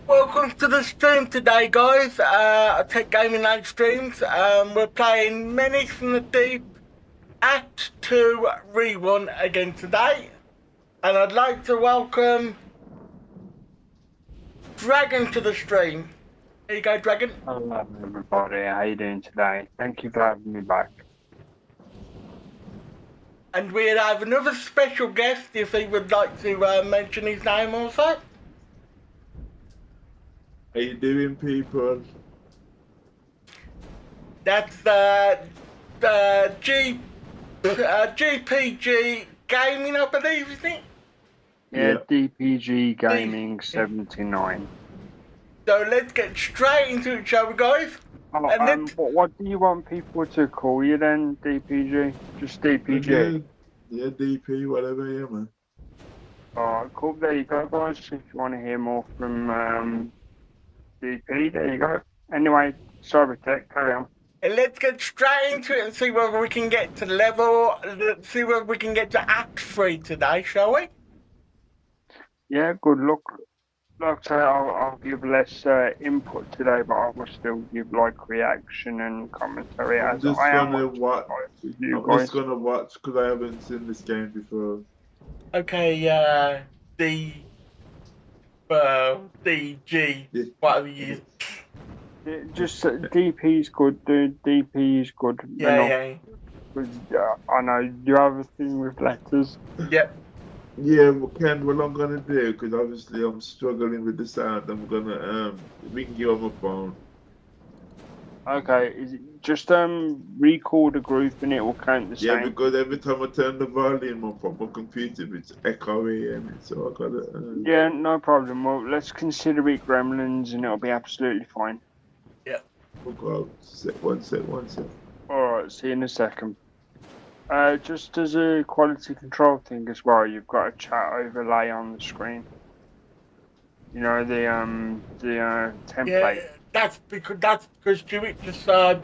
Welcome to the stream today, guys. Tech Gaming Live streams. We're playing Menace from the Deep Act 2 RERUN again today. And I'd like to welcome Dragon to the stream. Here you go, Dragon. Hello everybody, how you doing today? Thank you for having me back. And we have another special guest if he would like to mention his name also. How you doing, people? That's GPG Gaming, I believe, isn't it? Yeah, DPG Gaming 79. So let's get straight into it, shall we, guys? Oh, what do you want people to call you then, DPG? Just DPG? Yeah, DP, whatever, yeah, man. Alright, cool, there you go, guys. If you want to hear more from DP, there you go. Anyway, Cybertech, carry on. And let's get straight into it and see whether we can get to see whether we can get to Act 3 today, shall we? Yeah, good luck. Like I say, I'll give less input today, but I will still give like reaction and commentary as I am. I'm just gonna watch because I haven't seen this game before. Okay, DG, whatever you use. Just DP is good, dude. DP is good. Yeah. I know you have a thing with letters. Yep. Yeah, Ken, what I'm gonna do, because obviously I'm struggling with the sound, I'm gonna ring you on my phone. Okay, is it just record a group and it will count the same? Yeah, because every time I turn the volume up on my computer, it's echoey, and so I gotta. Yeah, no problem. Well, let's consider it Gremlins, and it'll be absolutely fine. Yeah. Okay, one sec. All right, see you in a second. Just as a quality control thing as well, you've got a chat overlay on the screen. You know the template. Yeah, that's because Jewett just said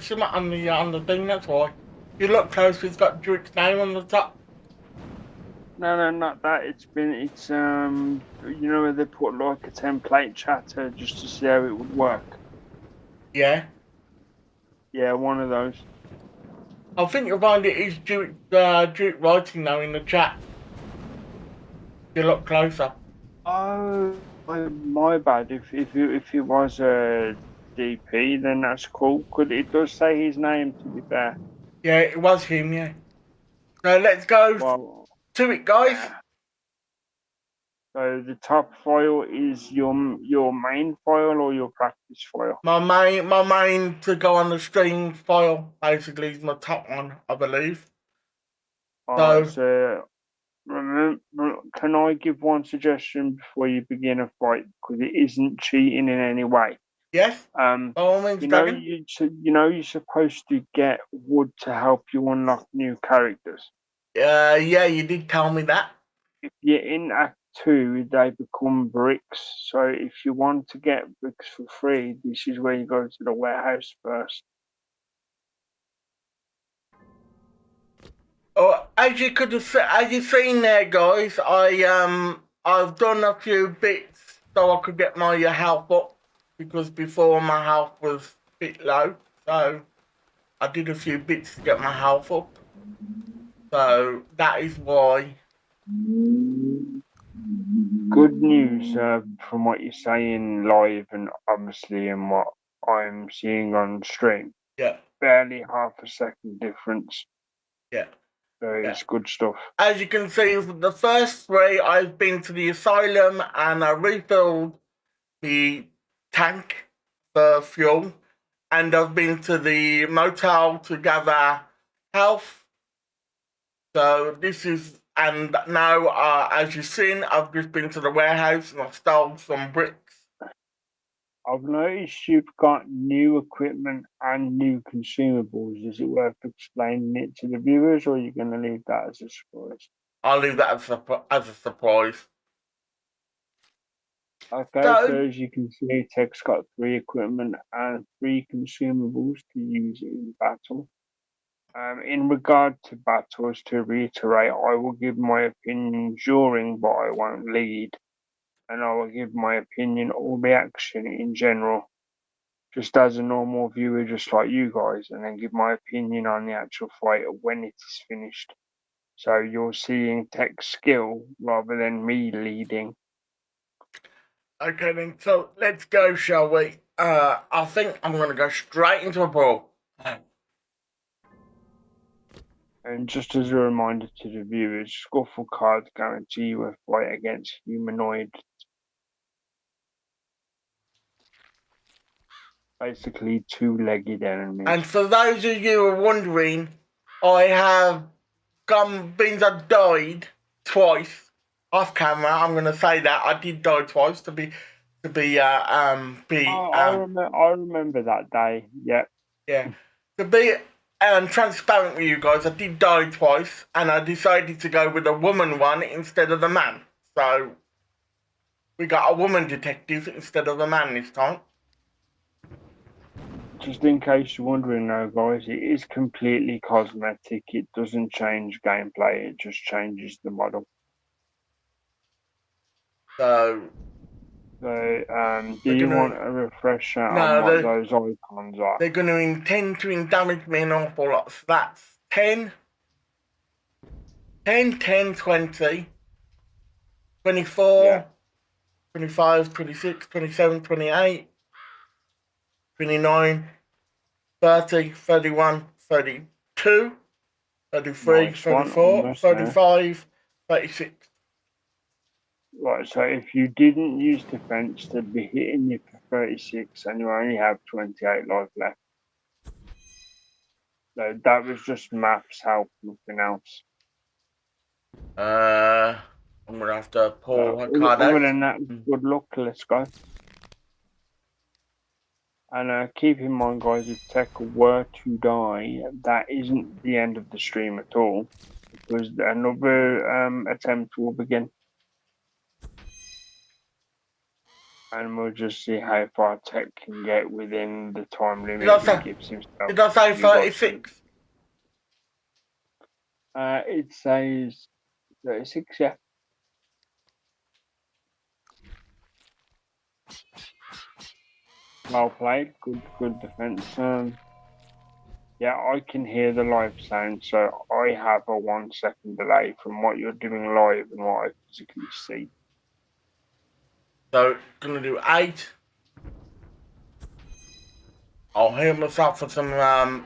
something on the thing. That's why. If you look close, it's got Jewett's name on the top. No, not that. It's you know where they put like a template chatter just to see how it would work. Yeah. Yeah, one of those. I think you'll find it is Jewett writing now in the chat. If you look closer. Oh, my bad. If it was a DP, then that's cool. It does say his name, to be fair. Yeah, it was him. Yeah. So let's go to it, guys. So the top file is your main file or your practice file? My main to go on the stream file basically is my top one, I believe. So remember, can I give one suggestion before you begin a fight? Because it isn't cheating in any way. Yes. By all means, you know you're supposed to get wood to help you unlock new characters. Yeah, you did tell me that. If you're in Act 2, they become bricks. So if you want to get bricks for free, this is where you go to the warehouse first. Oh, as you've seen there, guys, I've done a few bits so I could get my health up because before my health was a bit low. So I did a few bits to get my health up. So that is why. Good news from what you're saying live and obviously in what I'm seeing on stream. Yeah. Barely half a second difference. Yeah. So it's good stuff. As you can see, the first 3, I've been to the asylum and I refilled the tank for fuel. And I've been to the motel to gather health. So this is... And now, as you've seen, I've just been to the warehouse and I stole some bricks. I've noticed you've got new equipment and new consumables. Is it worth explaining it to the viewers, or are you going to leave that as a surprise? I'll leave that as a surprise. Okay, so as you can see, Tech's got 3 equipment and 3 consumables to use in battle. In regard to battles, to reiterate, I will give my opinion during, but I won't lead. And I will give my opinion or reaction in general, just as a normal viewer, just like you guys, and then give my opinion on the actual fight when it is finished. So you're seeing Tech's skill rather than me leading. Okay then, so let's go, shall we? I think I'm going to go straight into a brawl. And just as a reminder to the viewers, Scuffle cards guarantee you a fight against humanoid, basically 2-legged enemies. And for those of you who are wondering, I have died twice off camera. I'm going to say that I did die twice to be. I remember that day. Yeah. Yeah. To be transparent with you guys, I did die twice, and I decided to go with a woman one instead of the man. So we got a woman detective instead of a man this time. Just in case you're wondering though, guys, it is completely cosmetic. It doesn't change gameplay, it just changes the model. So do you want a refresher on what those icons are? They're going to intend to damage me an awful lot. So that's 10, 10, 20, 24, 25, 26, 27, 28, 29, 30, 31, 32, 33, 34, 35, 36. Right, so if you didn't use defense, they'd be hitting you for 36 and you only have 28 life left. So that was just maths help, nothing else. I'm going to have to pull a card out. Other than that, good luck, let's go. And keep in mind, guys, if Tech were to die, that isn't the end of the stream at all, because another attempt will begin. And we'll just see how far Tech can get within the time limit he gives himself. Did I say 36? It says 36, yeah. Well played, good defense. Yeah, I can hear the live sound, so I have a 1 second delay from what you're doing live and what I physically see. So, gonna do 8. I'll heal myself for some, and...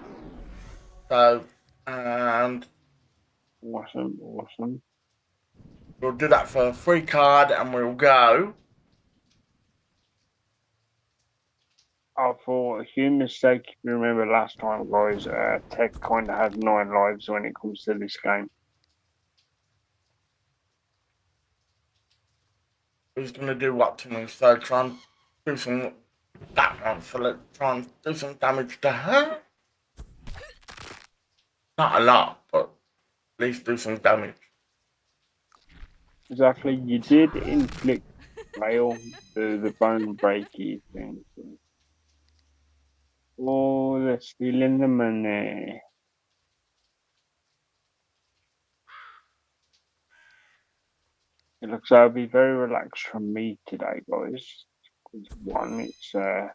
Awesome. We'll do that for a free card, and we'll go... For humor's sake, if you remember last time, guys, Tech kind of had 9 lives when it comes to this game. Who's going to do what to me? So try and do some... That one, so let's try and do some damage to her. Not a lot, but at least do some damage. Exactly, you did inflict fail the bone breaky thing. Oh, they're stealing the money. It looks like I'll be very relaxed from me today, guys. One, it's a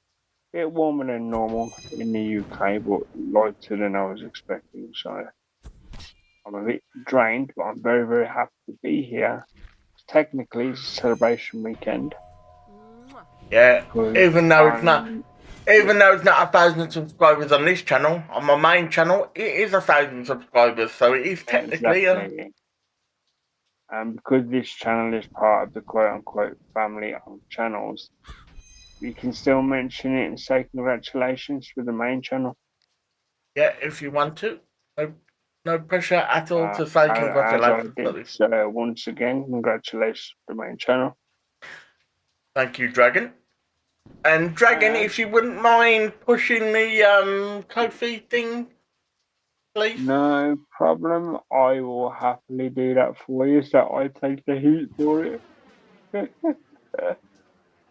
bit warmer than normal in the UK, but lighter than I was expecting. So I'm a bit drained, but I'm very, very happy to be here. Technically, it's a celebration weekend. Yeah, even though it's not 1,000 subscribers on this channel, on my main channel, it is 1,000 subscribers, so it is technically exactly. And because this channel is part of the quote-unquote family of channels, you can still mention it and say congratulations for the main channel. Yeah, if you want to. No pressure at all to say congratulations. Once again, congratulations to the main channel. Thank you, Dragon. And Dragon, if you wouldn't mind pushing the coffee thing, please. No problem. I will happily do that for you, so I take the heat for it.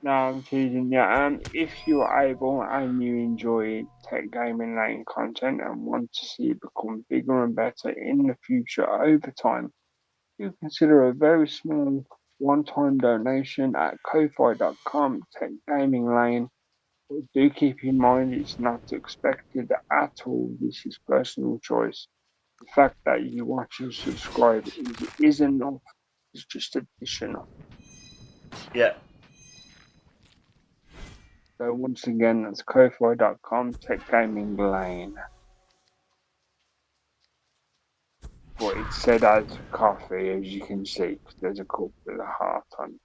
No, I'm teasing you. If you're able and you enjoy tech gaming lane content and want to see it become bigger and better in the future over time, you consider a very small one-time donation at ko-fi.com tech gaming lane. But do keep in mind it's not expected at all. This is personal choice. The fact that you watch and subscribe is enough. It's just additional. Yeah. So once again, that's ko-fi.com tech gaming lane. But it's said as coffee, as you can see, 'cause there's a cup with a heart on it.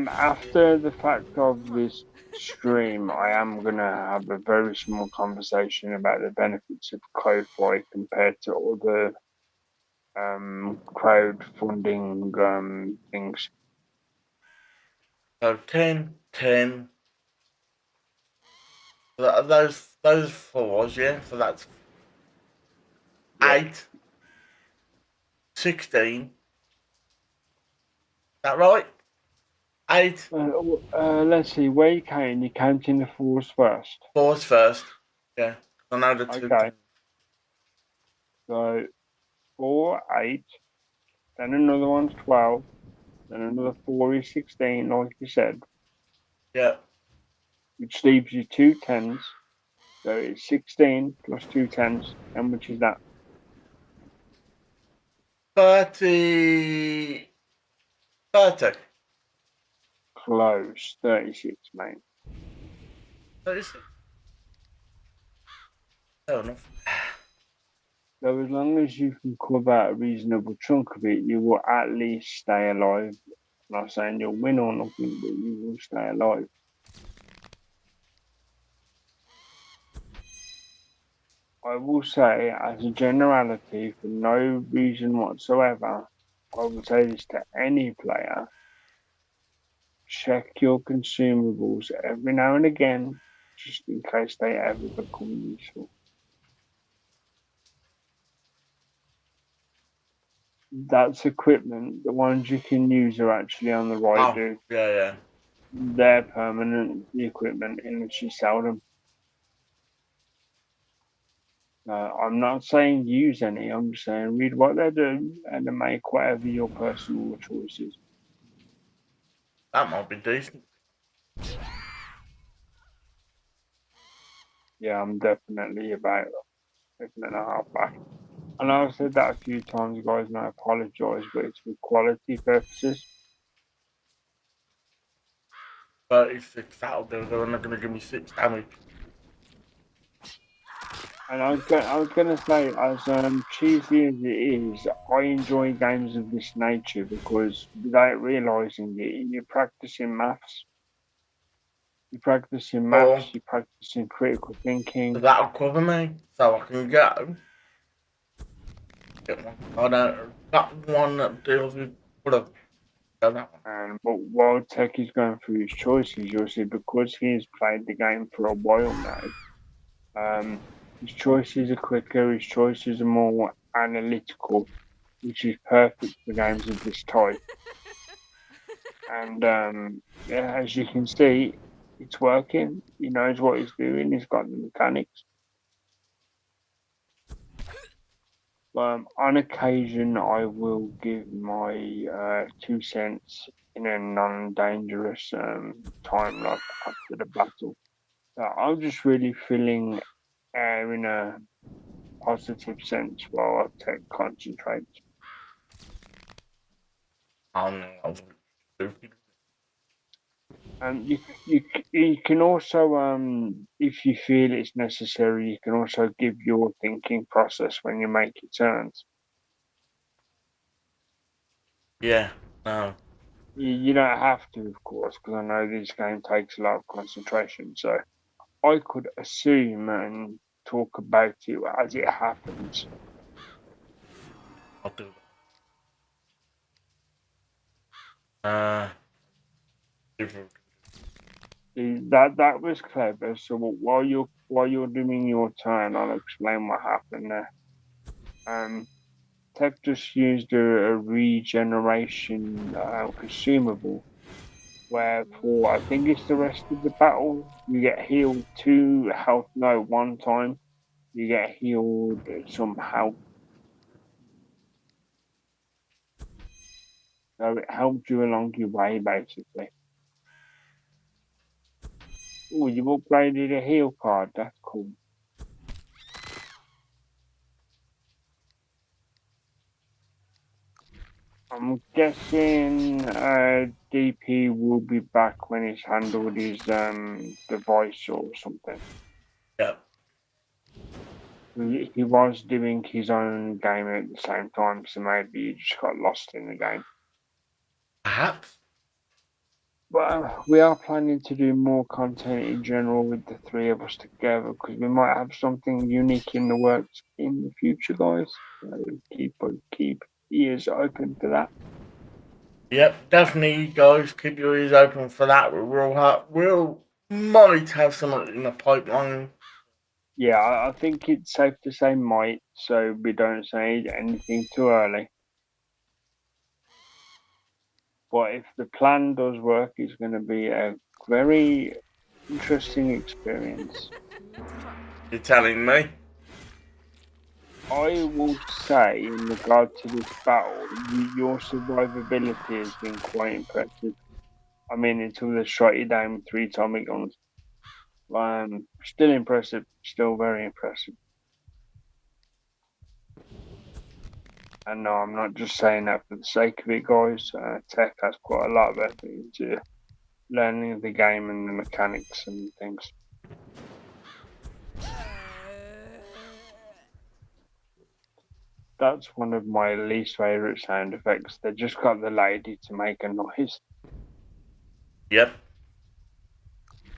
After the fact of this stream, I am gonna have a very small conversation about the benefits of Ko-fi compared to other crowdfunding things. So 10, 10. Those fours, yeah. So that's 8, 16. Is that right? 8. Let's see, where you can, you're counting the fours first. Fours first. Yeah. I know the two. Okay. So 4, 8, then another one's 12, then another 4 is 16, like you said, Yeah. which leaves you 2 10s. So it's 16 plus 2 10s. How much is that? 30. 30. Close. 36, mate. 36. Fair enough. So as long as you can cover a reasonable chunk of it, you will at least stay alive. I'm not saying you'll win or nothing, but you will stay alive. I will say, as a generality, for no reason whatsoever, I will say this to any player: check your consumables every now and again, just in case they ever become useful. That's equipment. The ones you can use are actually on the right, dude. Yeah. They're permanent, the equipment, unless you sell them. I'm not saying use any, I'm just saying read what they do and then make whatever your personal choices. That might be decent. Yeah, I'm definitely about a and a half back. And I've said that a few times, guys, and I apologise, but it's for quality purposes. 36, that'll do. They're not going to give me 6 damage. And I was gonna say, as cheesy as it is, I enjoy games of this nature because without realising it, you're practicing maths. You're practicing maths, you're practicing critical thinking. That'll cover me, so I can go. Get one. I don't. That one that deals with blood. Go that one. And but while Tech is going through his choices, you'll see because he's played the game for a while now, his choices are quicker, his choices are more analytical, which is perfect for games of this type. And as you can see, it's working. He knows what he's doing. He's got the mechanics. On occasion, I will give my 2 cents in a non-dangerous time, like after the battle. I'm just really feeling air in a positive sense while I Tech concentrates. You can also, if you feel it's necessary, you can also give your thinking process when you make your turns. Yeah, no. You don't have to, of course, because I know this game takes a lot of concentration. So I could assume and talk about it as it happens. I'll do that. Uh, That was clever. So while you're doing your turn, I'll explain what happened there. Tech just used a regeneration consumable, where for I think it's the rest of the battle, you get healed 2 health, no, 1 time. You get healed some health. So it helps you along your way, basically. Oh, you've upgraded a heal card. That's cool. I'm guessing DP will be back when he's handled his device or something. yeah. He was doing his own game at the same time, so maybe he just got lost in the game. Perhaps. But we are planning to do more content in general with the 3 of us together, because we might have something unique in the works in the future, guys. So keep ears open for that. Yep, definitely, guys. Keep your ears open for that. We'll might have something in the pipeline. Yeah, I think it's safe to say might, so we don't say anything too early. But if the plan does work, it's going to be a very interesting experience. You're telling me? I will say, in regard to this battle, your survivability has been quite impressive. I mean, until they shot you down with 3 atomic guns. Still impressive, still very impressive. And no, I'm not just saying that for the sake of it, guys. Tech has quite a lot of effort into learning the game and the mechanics and things. That's one of my least favourite sound effects. They just got the lady to make a noise. Yep.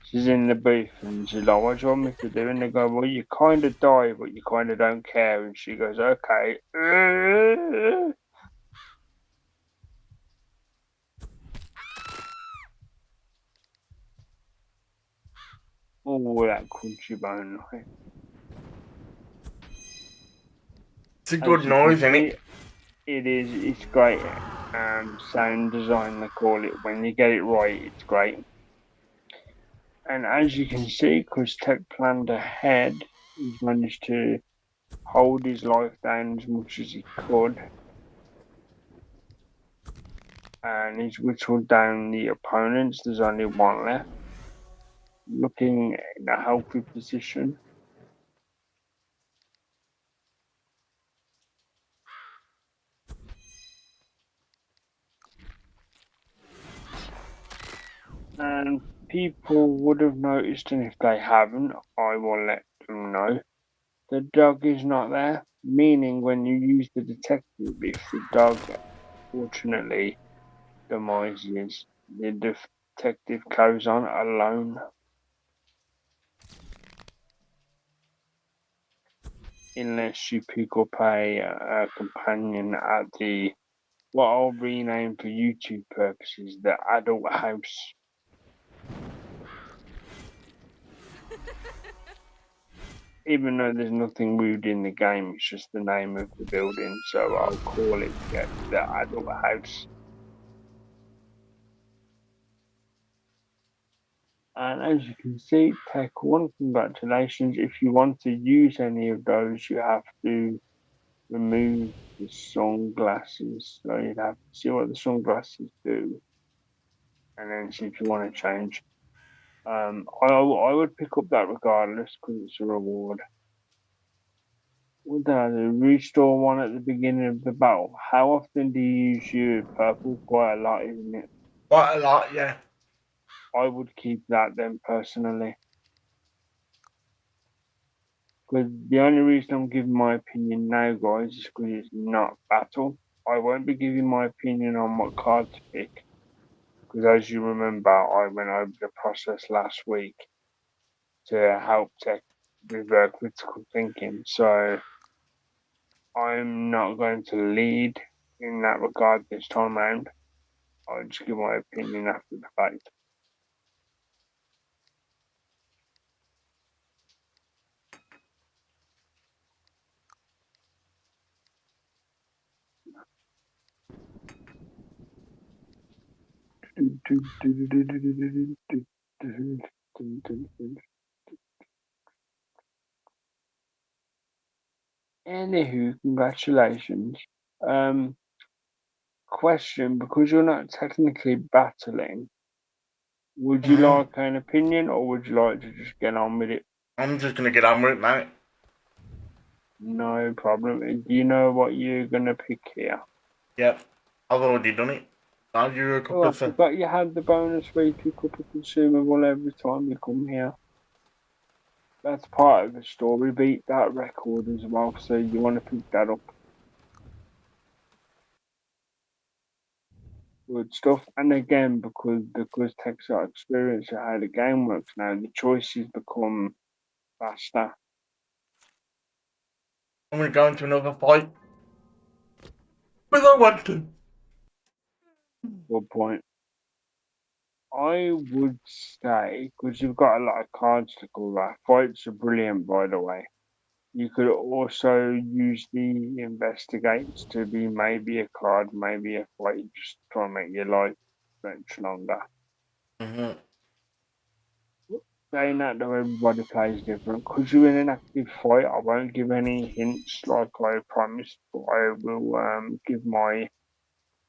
She's in the booth and she's like, "What do you want me to do?" And they go, "Well, you kind of die, but you kind of don't care." And she goes, "Okay." Oh, that crunchy bone noise. It's a good noise, isn't it? It is. It's great. Sound design, they call it. When you get it right, it's great. And as you can see, because Tech planned ahead, he's managed to hold his life down as much as he could. And he's whittled down the opponents. There's only 1 left. Looking in a healthy position. And people would have noticed, and if they haven't, I will let them know. The dog is not there, meaning when you use the detective, if the dog fortunately demises, the detective goes on alone. Unless you pick up a companion at the, what I'll rename for YouTube purposes, the adult house. Even though there's nothing rude in the game, it's just the name of the building, so I'll call it the adult house. And as you can see, Tech 1, congratulations. If you want to use any of those, you have to remove the sunglasses. So you'd have to see what the sunglasses do, and then see if you want to change. I would pick up that regardless, because it's a reward. What did I do? Restore 1 at the beginning of the battle. How often do you use your purple? Quite a lot, isn't it? Quite a lot, yeah. I would keep that then, personally. Because the only reason I'm giving my opinion now, guys, is because it's not battle. I won't be giving my opinion on what card to pick. Because as you remember, I went over the process last week to help Tech with critical thinking. So I'm not going to lead in that regard this time round. I'll just give my opinion after the fact. Anywho, congratulations. Question, because you're not technically battling, would you like an opinion or would you like to just get on with it? I'm just gonna get on with it, mate. No problem. Do you know what you're gonna pick here? Yep. I've already done it. I'll give you a couple Oh, I of forgot you had the bonus where you pick up a consumable every time you come here. That's part of the story. Beat that record as well, so you want to pick that up. Good stuff. And again, because takes our experience of how the game works now, the choices become faster. I'm gonna go into another fight. But I want to. Good point. I would say, because you've got a lot of cards to cover, fights are brilliant, by the way. You could also use the investigates to be maybe a card, maybe a fight, just try and make your life much longer. Mm-hmm. Saying that, though, everybody plays different. Because you're in an active fight, I won't give any hints like I promised, but I will give my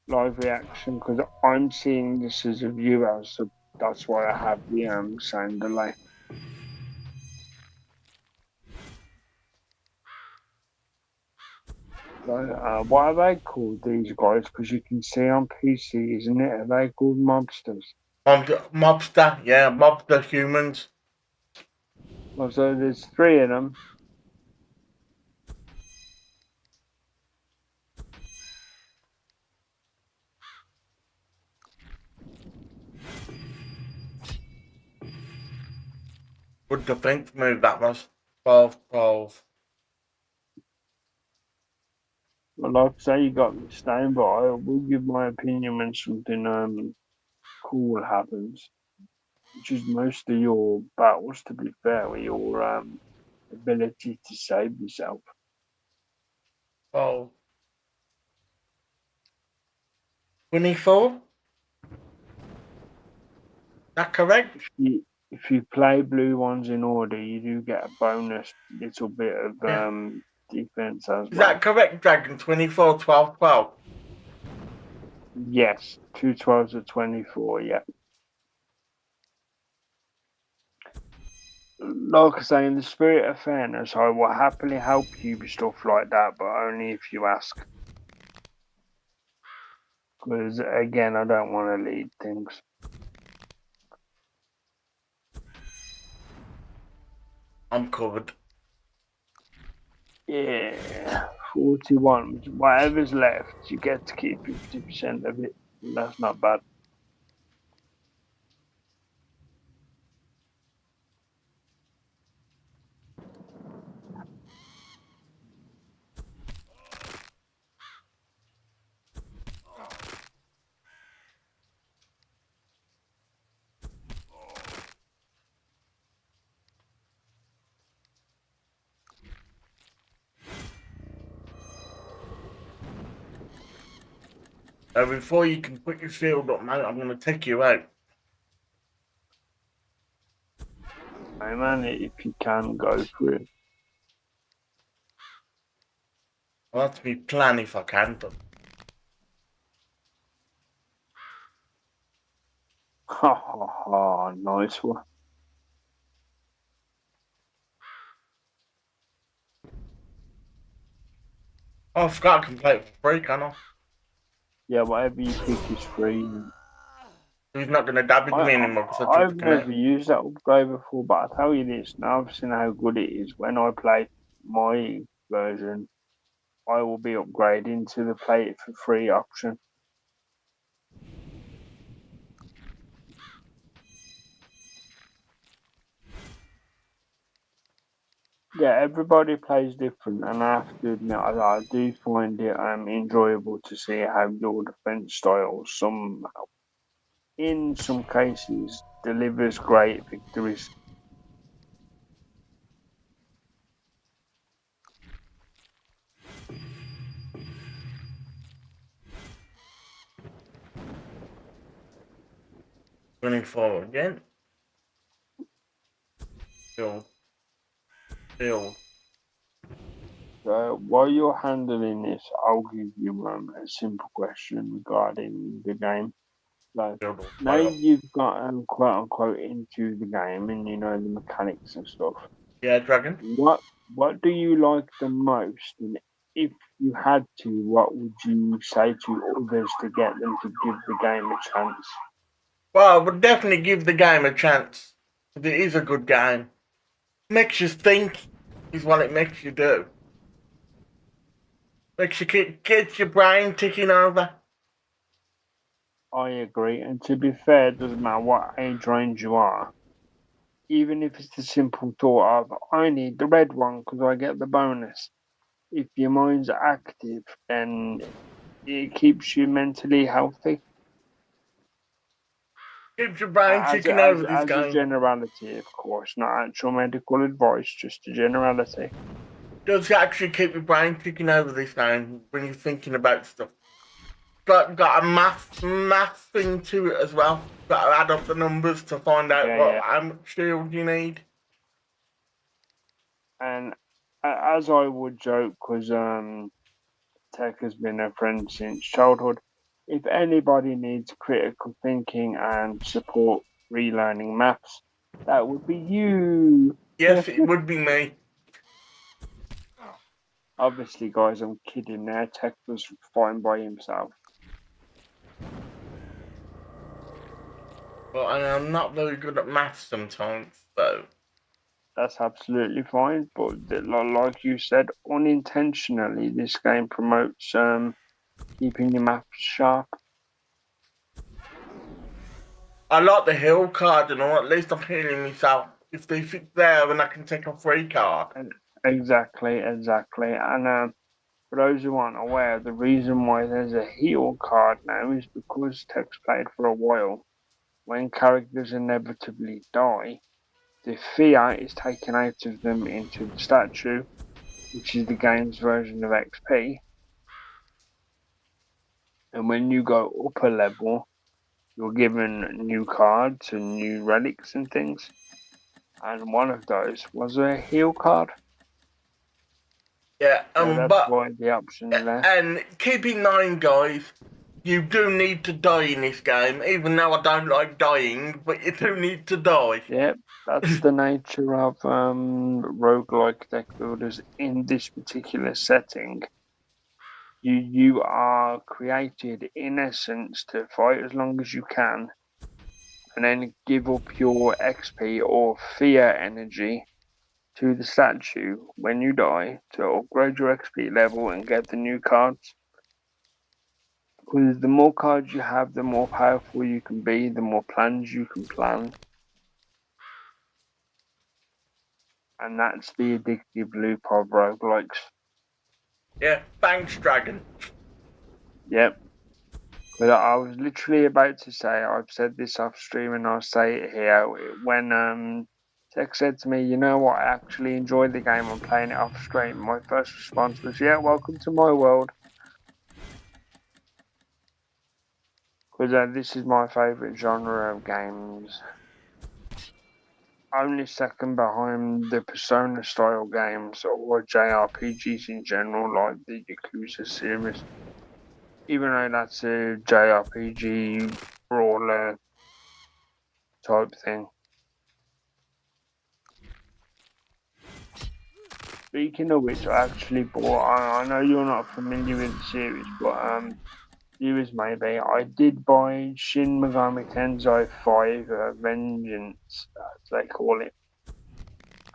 live reaction because I'm seeing this as a viewer, so that's why I have the sound delay. So, what are they called, these guys? Because you can see on PC, isn't it? Are they called mobsters? Mobster, yeah, mobster humans. Well, so there's 3 of them. Good defense move that was. 12. Well, like I say, you got me staying, but I will give my opinion when something cool happens. Which is most of your battles, to be fair, with your ability to save yourself. 24? That correct? If you play blue ones in order, you do get a bonus little bit of defense as Is well. that correct, Dragon? 24, 12, 12? Yes, 2 12s are 24, yeah. Like I say, in the spirit of fairness, I will happily help you with stuff like that, but only if you ask. Because, again, I don't want to lead things. I'm covered. Yeah, 41. Whatever's left, you get to keep 50% of it. That's not bad. Before you can put your shield up, mate, I'm going to take you out. Hey man, if you can, go for it. Well, that's me plan if I can, but Ha ha ha, nice one. I forgot I can play it for free, can I? Yeah, whatever you pick is free. He's not going to dab with me anymore because I took I've the never connect. used that upgrade before, but I'll tell you this, now I've seen how good it is. When I play my version, I will be upgrading to the play it for free option. Yeah, everybody plays different, and I have to admit, I do find it enjoyable to see how your defense style, in some cases, delivers great victories. Running forward again. Build. Build. While you're handling this, I'll give you a simple question regarding the game. Like, Build all now fire. you've got quote unquote into the game and you know the mechanics and stuff. Yeah, dragon. What do you like the most? And if you had to, what would you say to others to get them to give the game a chance? Well, I would definitely give the game a chance. Because it is a good game. Makes you think is what it makes you do. Makes you get your brain ticking over. I agree, and to be fair, it doesn't matter what age range you are. Even if it's the simple thought of, I need the red one because I get the bonus. If your mind's active, then it keeps you mentally healthy. Keeps your brain As ticking a, over as, this as a game. generality, of course, not actual medical advice, just a generality. Does actually keep your brain ticking over this game when you're thinking about stuff. Got a math thing to it as well. Got to add up the numbers to find out Yeah. how much shield you need. And as I would joke, because Tech has been a friend since childhood, if anybody needs critical thinking and support relearning maths, that would be you. Yes, it would be me. Obviously, guys, I'm kidding there. Tech was fine by himself. But I'm not very good at maths sometimes, so. That's absolutely fine, but like you said, unintentionally, this game promotes keeping your maths sharp. I like the heal card, and all. At least I'm healing myself. If they sit there, then I can take a free card. Exactly. And for those who aren't aware, the reason why there's a heal card now is because Tech's played for a while. When characters inevitably die, the fear is taken out of them into the statue, which is the game's version of XP. And when you go up a level, you're given new cards and new relics and things. And one of those was a heal card. Yeah, So that's but why the option's there. and keep in mind, guys, you do need to die in this game. Even though I don't like dying, but you do need to die. Yep, that's the nature of roguelike deck builders in this particular setting. You are created in essence to fight as long as you can, and then give up your XP or fear energy to the statue when you die to upgrade your XP level and get the new cards. Because the more cards you have, the more powerful you can be, the more plans you can plan. And that's the addictive loop of roguelikes. Yeah, thanks, Dragon. Yep. But I was literally about to say, I've said this off stream and I'll say it here. When Tech said to me, you know what, I actually enjoyed the game, I'm playing it off stream, my first response was, yeah, welcome to my world. Because this is my favourite genre of games. Only second behind the Persona style games or JRPGs in general, like the Yakuza series. Even though that's a JRPG brawler type thing. Speaking of which, I actually bought. I know you're not familiar with the series, but viewers maybe. I did buy Shin Megami Tensei 5 Vengeance, as they call it,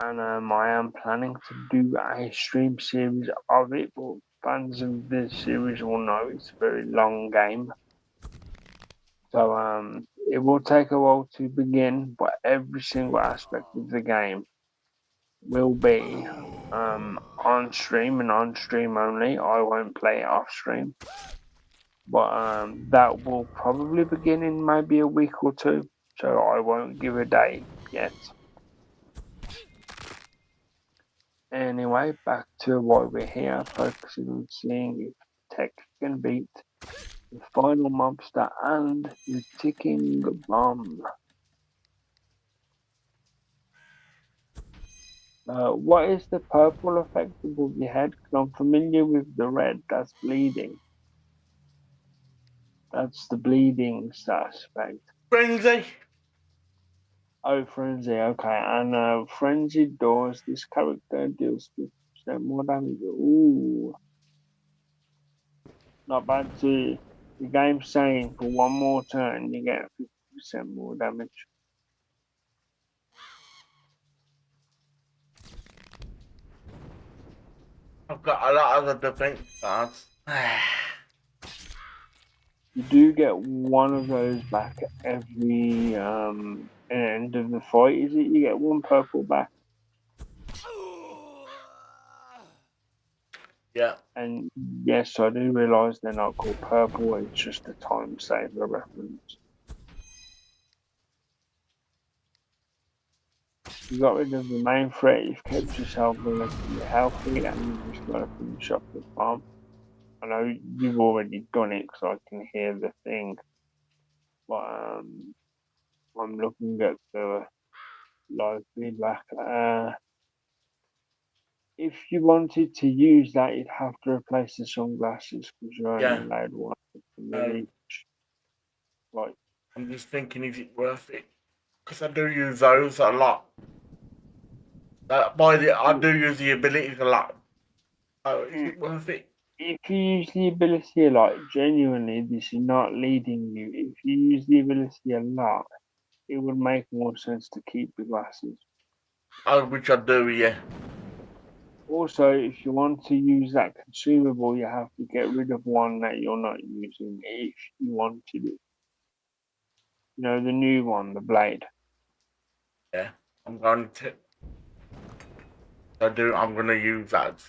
and I am planning to do a stream series of it. But fans of the series will know it's a very long game. So it will take a while to begin, but every single aspect of the game will be on stream and on stream only. I won't play it off stream, but that will probably begin in maybe a week or two, so I won't give a date yet. Anyway, back to why we're here, focusing on seeing if tech can beat the final mobster and the ticking bomb. What is the purple effect above your head? Because I'm familiar with the red, that's bleeding. That's the bleeding aspect. Frenzy. Oh, frenzy, okay. And frenzy doors, this character deals 50% more damage. Ooh. Not bad too. The game's saying for one more turn you get 50% more damage. I've got a lot of the defense cards. You do get one of those back every end of the fight, is it? You get one purple back. Yeah. And yes, I do realise they're not called purple, it's just a time saver reference. You got rid of the main threat, you've kept yourself relatively healthy, and you've just got to finish up the bomb. I know you've already done it because I can hear the thing, but I'm looking at the live feedback. If you wanted to use that, you'd have to replace the sunglasses because you're only allowed one of each. Right. I'm just thinking, is it worth it? Because I do use those a lot. I do use the abilities a lot. Oh, is it worth it? If you use the ability a lot, genuinely, this is not leading you. If you use the ability a lot, it would make more sense to keep the glasses. Oh, which I do, yeah. Also, if you want to use that consumable, you have to get rid of one that you're not using if you wanted it. You know, the new one, the blade. Yeah, I'm going to. I'm going to use that.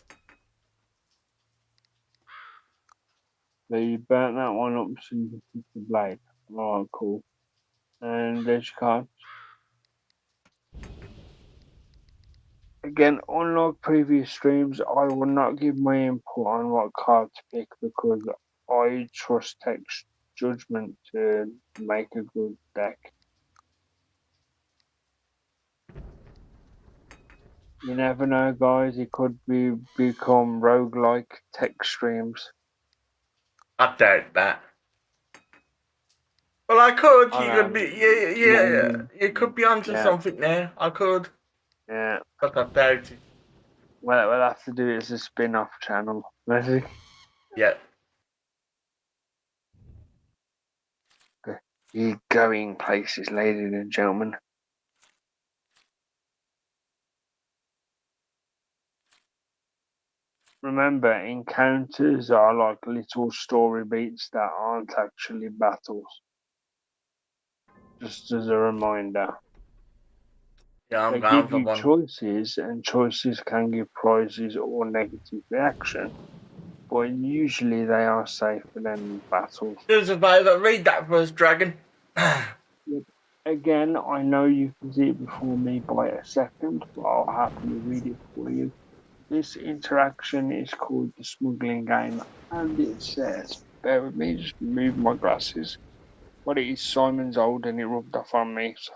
So you burnt that one up so you can keep the blade. Oh, cool. And there's your card. Again, unlike previous streams, I will not give my input on what card to pick because I trust tech's judgment to make a good deck. You never know, guys. It could become roguelike tech streams. I doubt that. Well, I could. You could be. Yeah. You could be onto something there. I could. Yeah. But I doubt it. Well, we'll have to do it as a spin-off channel. Yeah. You're going places, ladies and gentlemen. Remember, encounters are like little story beats that aren't actually battles. Just as a reminder. Yeah, I'm they going give for you one. choices, and choices can give prizes or negative reaction. But usually they are safer than battles. Do us a favour, read that for us, Dragon. Again, I know you can see it before me by a second, but I'll happily read it for you. This interaction is called the smuggling game, and it says, bear with me, just move my glasses. But it is Simon's old and it rubbed off on me, so.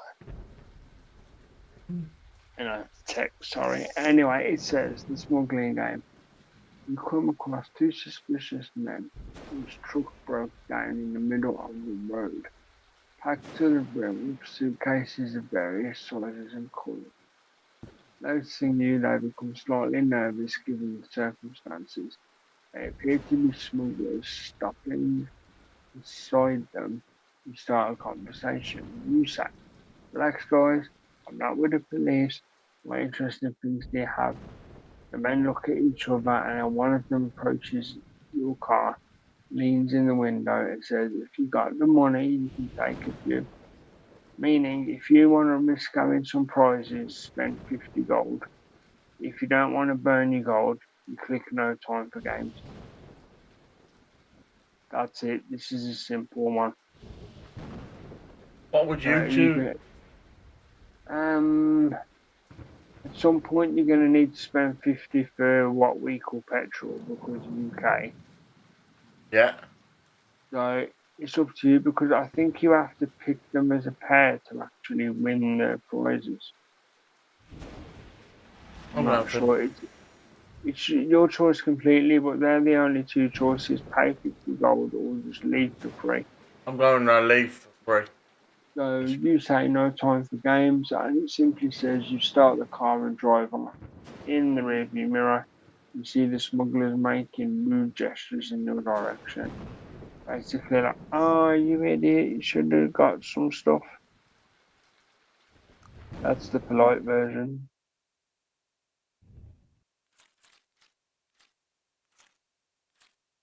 Text, sorry. Anyway, it says, the smuggling game. You come across two suspicious men whose truck broke down in the middle of the road, packed to the brim with suitcases of various sizes and colours. Noticing you, they become slightly nervous given the circumstances. They appear to be smugglers. Stopping beside them, you start a conversation. You say, relax guys, I'm not with the police. What interesting things do you have? The men look at each other and then one of them approaches your car, leans in the window and says, if you got the money, you can take a few. Meaning, if you want to risk having some prizes, spend 50 gold. If you don't want to burn your gold, you click no time for games. That's it. This is a simple one. What would you choose? At some point you're going to need to spend 50 for what we call petrol because UK. Yeah. So it's up to you because I think you have to pick them as a pair to actually win the prizes. I'm not sure. It's your choice completely, but they're the only two choices: pay 50 gold or just leave for free. I'm going to leave for free. So you say no time for games, and it simply says you start the car and drive off. In the rearview mirror, you see the smugglers making rude gestures in your direction. Basically, like, oh, you idiot, you should have got some stuff. That's the polite version.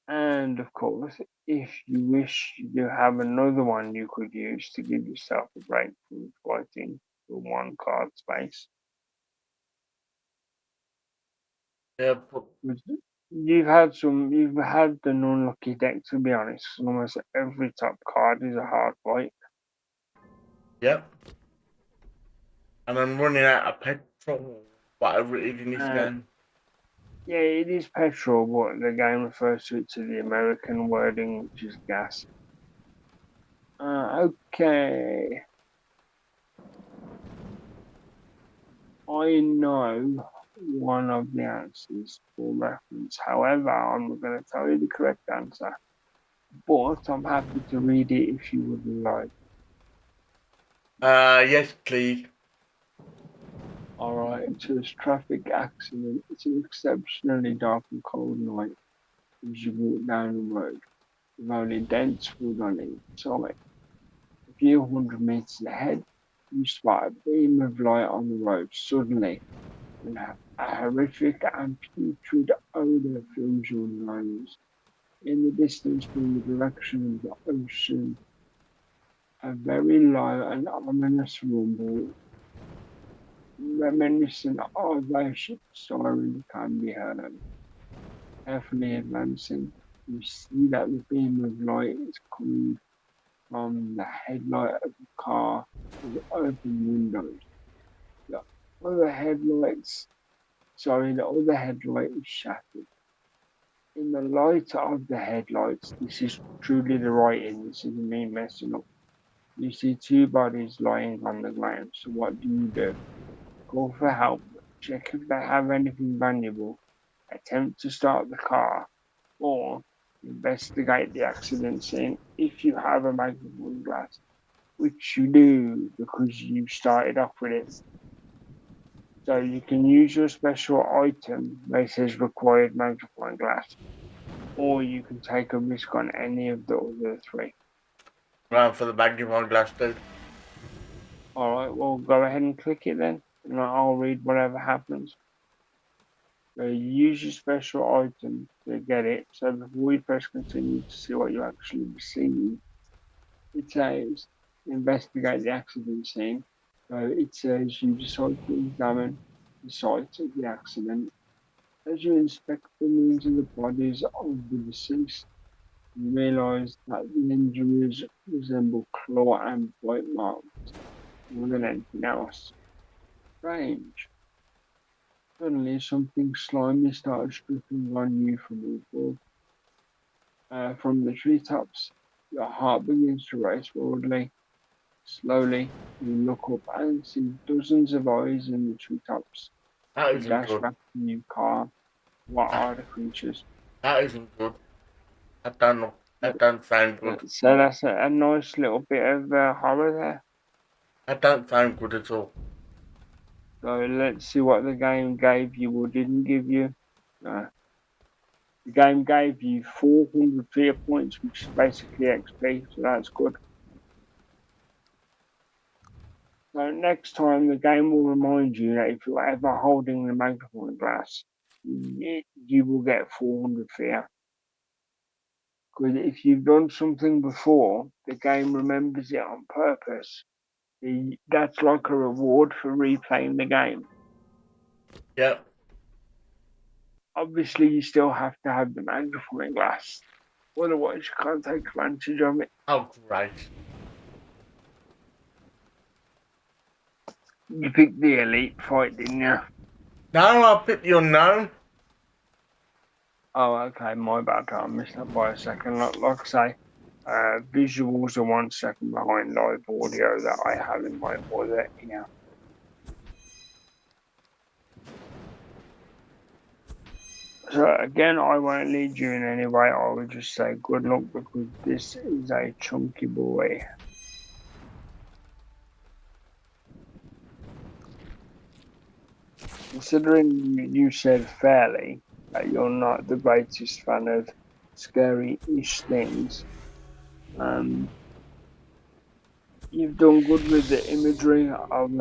And of course, if you wish, you have another one you could use to give yourself a break from fighting for one card space. Yeah, but You've had an unlucky deck, to be honest. Almost every top card is a hard fight. yep. And I'm running out of petrol, whatever it is in this game. Yeah, it is petrol, but the game refers to it to the American wording, which is gas. Okay. I know one of the answers for reference. However, I'm not going to tell you the correct answer. But I'm happy to read it if you would like. Yes, please. Alright, it says traffic accident. It's an exceptionally dark and cold night as you walk down the road with only dense wood on each side. A few hundred meters ahead, you spot a beam of light on the road. Suddenly, a horrific and putrid odor fills your nose. In the distance from the direction of the ocean, a very low and ominous rumble, reminiscent of a ship's siren, can be heard. Carefully advancing, you see that the beam of light is coming from the headlight of the car with open windows. The other headlight is shattered. In the light of the headlights, this is truly the writing, this isn't me messing up. You see two bodies lying on the ground, so what do? Call for help, check if they have anything valuable, attempt to start the car, or investigate the accident scene if you have a magnifying glass, which you do because you started off with it. So you can use your special item that says required magnifying glass, or you can take a risk on any of the other three. Going for the magnifying glass, dude. Alright, well, go ahead and click it then, and I'll read whatever happens. So you use your special item to get it. So before you press continue to see what you actually receive, it says investigate the accident scene. So it says you decide to examine the site of the accident. As you inspect the remains of the bodies of the deceased, you realise that the injuries resemble claw and bite marks more than anything else. Strange. Suddenly, something slimy started dripping on you from above. From the treetops, your heart begins to race wildly. Slowly, you look up and see dozens of eyes in the treetops. That You isn't dash good. back to your car. What are the creatures? That isn't good. That don't sound good. So that's a nice little bit of horror there. That don't sound good at all. So let's see what the game gave you or didn't give you. The game gave you 400 fear points, which is basically XP, so that's good. So next time, the game will remind you that if you're ever holding the magnifying glass, you will get 400 fear. Because if you've done something before, the game remembers it on purpose. That's like a reward for replaying the game. Yep. Obviously, you still have to have the magnifying glass. Otherwise, you can't take advantage of it. Oh, great. You picked the elite fight, didn't you? No, I'll pick the unknown. Oh, okay, my bad. I missed that by a second. Like I say, visuals are 1 second behind live audio that I have in my order here. So again, I won't lead you in any way. I will just say good luck because this is a chunky boy. Considering you said fairly that you're not the greatest fan of scary-ish things, you've done good with the imagery of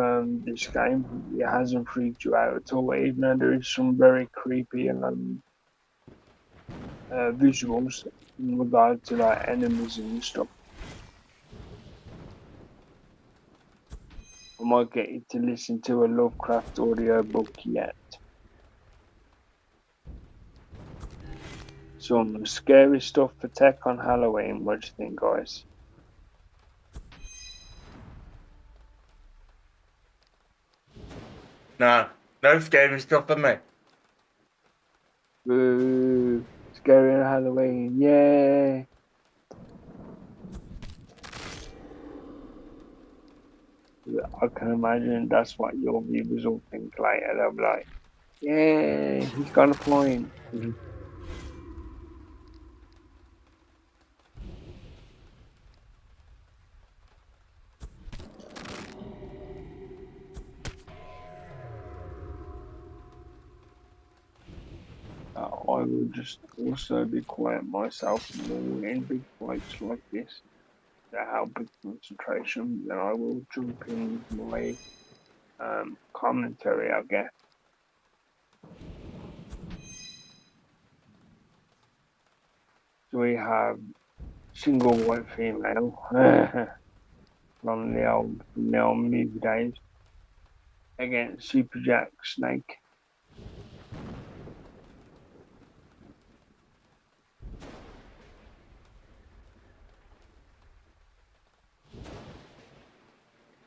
this game. It hasn't freaked you out at all, even though there is some very creepy and visuals in regard to like enemies and stuff. I might get you to listen to a Lovecraft audio book yet. Some scary stuff for tech on Halloween. What do you think, guys? No scary stuff for me. Boo! Scary on Halloween, yay! I can imagine that's what your viewers will think later. They'll be like, yay, he's got a point. I will just also be quiet myself more in big fights like this to help with concentration. Then I will jump in my commentary, I guess. So we have single white female from the old movie days against Super Jack Snake.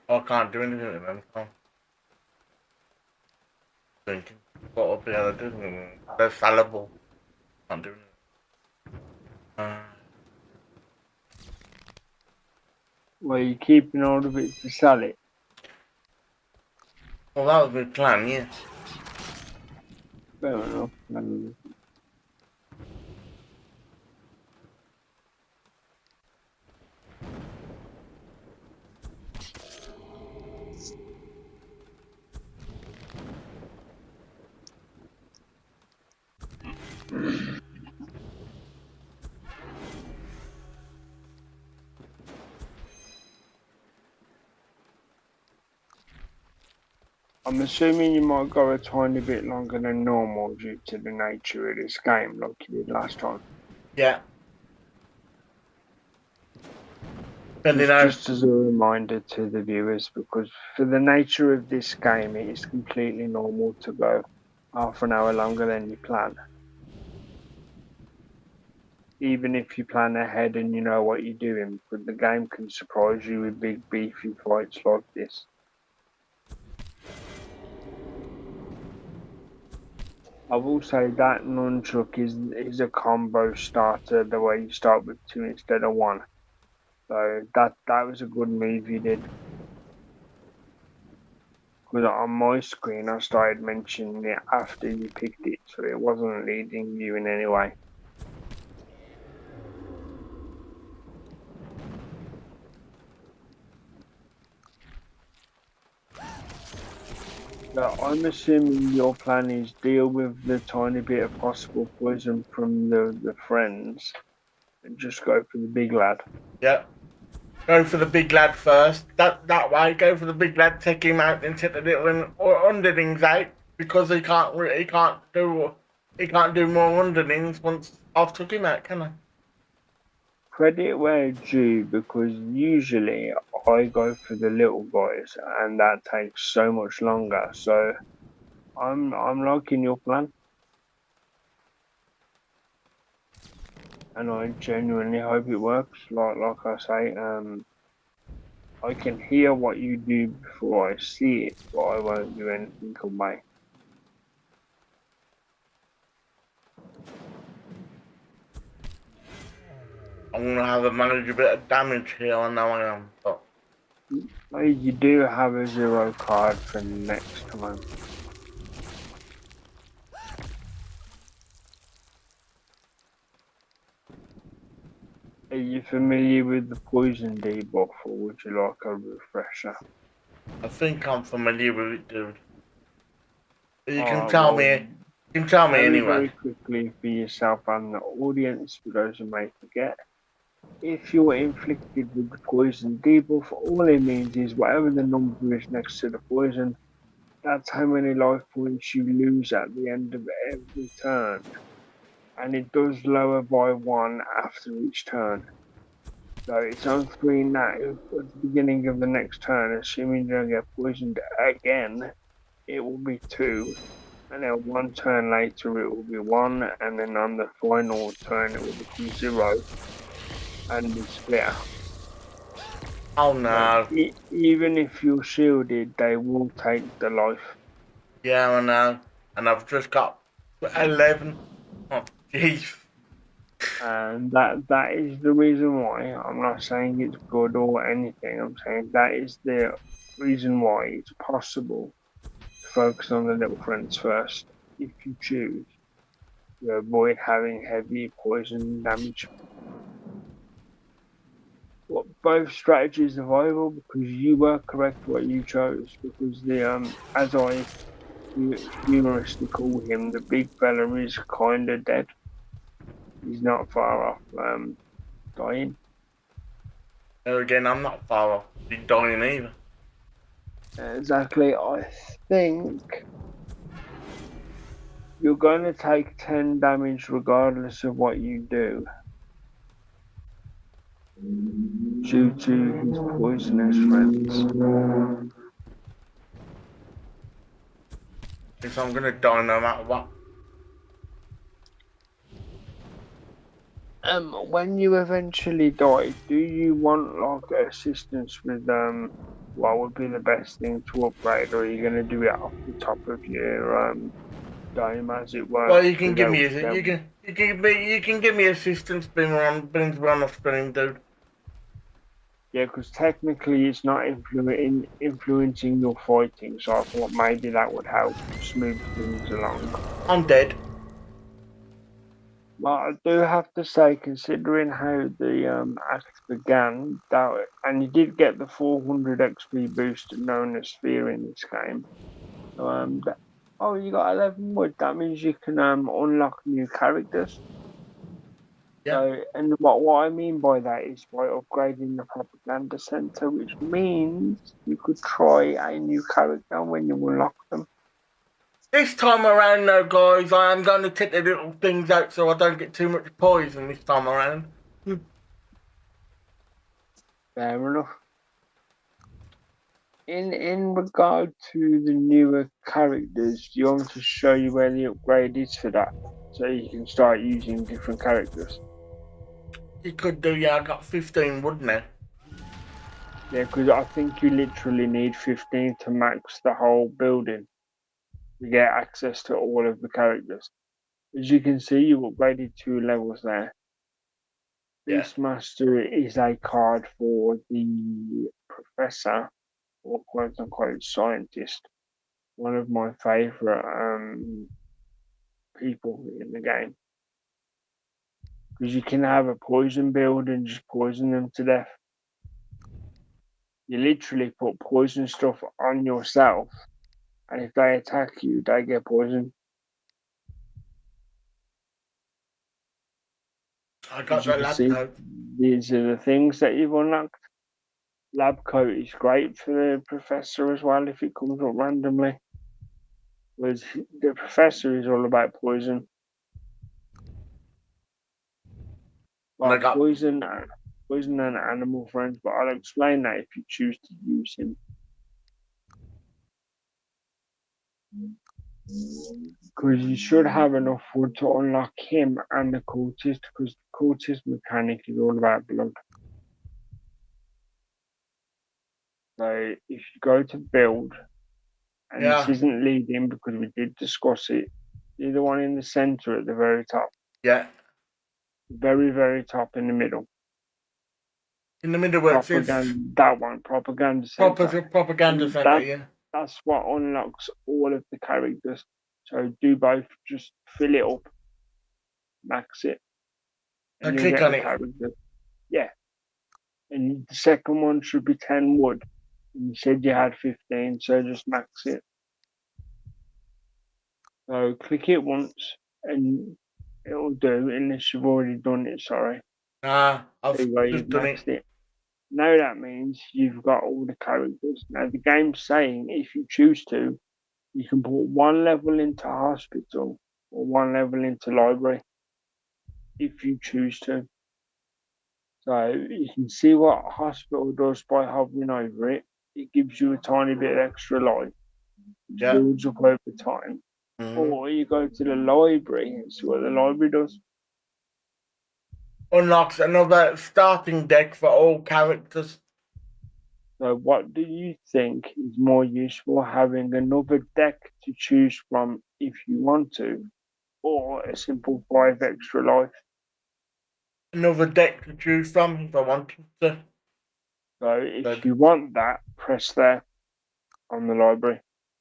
I can't do anything with them. I'm thinking what I'll be able to do. They're fallible. Can't do anything. Well, you keeping all of it to sell it? Well, that was my plan, yeah. Fair enough. I'm assuming you might go a tiny bit longer than normal due to the nature of this game, like you did last time. Yeah. Just as a reminder to the viewers, because for the nature of this game, it is completely normal to go half an hour longer than you plan. Even if you plan ahead and you know what you're doing, but the game can surprise you with big beefy fights like this. I will say that nunchuck is a combo starter, the way you start with 2 instead of 1. So that was a good move you did. Because on my screen I started mentioning it after you picked it, so it wasn't leading you in any way. So I'm assuming your plan is deal with the tiny bit of possible poison from the friends and just go for the big lad. Yep. Go for the big lad first. That way, go for the big lad, take him out, and take the little underlings out because he can't do more underlings once I've took him out, can I? Credit where it's due, because usually I go for the little guys and that takes so much longer. So I'm liking your plan. and I genuinely hope it works. Like I say, I can hear what you do before I see it, but I won't do anything away. I'm gonna have to manage a bit of damage here. I know I am, but You do have a 0 card for next time. Are you familiar with the poison debuff, or would you like a refresher? I think I'm familiar with it, dude. You can Alright, tell well, me. You can tell me very, anyway. very quickly for yourself and the audience, for those who may forget. If you're inflicted with the poison debuff, all it means is whatever the number is next to the poison, that's how many life points you lose at the end of every turn. And it does lower by 1 after each turn. So it's on 3 now at the beginning of the next turn, assuming you don't get poisoned again, it will be 2. And then 1 turn later it will be 1, and then on the final turn it will become 0 and be split out. Oh no. Even if you're shielded, they will take the life. Yeah, I know. And I've just got 11. Oh, jeez. And that is the reason why. I'm not saying it's good or anything. I'm saying that is the reason why it's possible to focus on the little friends first, if you choose, to avoid having heavy poison damage. But both strategies are viable because you were correct what you chose. Because the as I humorously call him, the big fella is kind of dead. He's not far off dying. There again, I'm not far off big dying either. Exactly. I think you're going to take 10 damage regardless of what you do, due to his poisonous friends. Because I'm gonna die no matter what. When you eventually die, do you want like assistance with what would be the best thing to upgrade, or are you going to do it off the top of your dome as it were? Well, you can give without me them? you can give me assistance being on the screen, dude. Yeah, because technically it's not influencing your fighting, so I thought maybe that would help smooth things along. I'm dead. Well, I do have to say, considering how the act began, that and you did get the 400 XP boost known as Sphere in this game. Oh, you got 11 wood. That means you can unlock new characters. Yeah. So, and what I mean by that is by upgrading the propaganda center, which means you could try a new character when you unlock them. This time around, though, guys, I am going to take the little things out so I don't get too much poison this time around. Fair enough. In regard to the newer characters, do you want me to show you where the upgrade is for that, so you can start using different characters? You could do, yeah, I got 15 wood now. Yeah, because I think you literally need 15 to max the whole building to get access to all of the characters. As you can see, you upgraded 2 levels there. Yeah. Beastmaster is a card for the professor, or quote unquote scientist. One of my favourite people in the game. Because you can have a poison build and just poison them to death. You literally put poison stuff on yourself, and if they attack you, they get poisoned. I got As you the can lab see, coat. these are the things that you've unlocked. Lab coat is great for the professor as well if it comes up randomly. Whereas the professor is all about poison. And I Well, got poison and animal friends, but I'll explain that if you choose to use him. Because you should have enough wood to unlock him and the cultist, because the cultist mechanic is all about blood. So if you go to build, and this isn't leading because we did discuss it, see the one in the center at the very top. Yeah. Very, very top in the middle. In the middle where propaganda, that one, propaganda center. Propaganda center, yeah. That's what unlocks all of the characters. So do both, just fill it up, max it, and you'll click get on the it. characters. Yeah. And the second one should be 10 wood. And you said you had 15, so just max it. So click it once and it'll do, unless you've already done it, sorry. I've you've done maxed it. Now that means you've got all the characters. Now the game's saying if you choose to, you can put one level into hospital or one level into library if you choose to. So you can see what hospital does by hovering over it. It gives you a tiny bit of extra life, which builds up over time. Or you go to the library and see what the library does. Unlocks another starting deck for all characters. So what do you think is more useful, having another deck to choose from if you want to, or a simple 5 extra life? Another deck to choose from if I wanted to. So if you want that, press there on the library.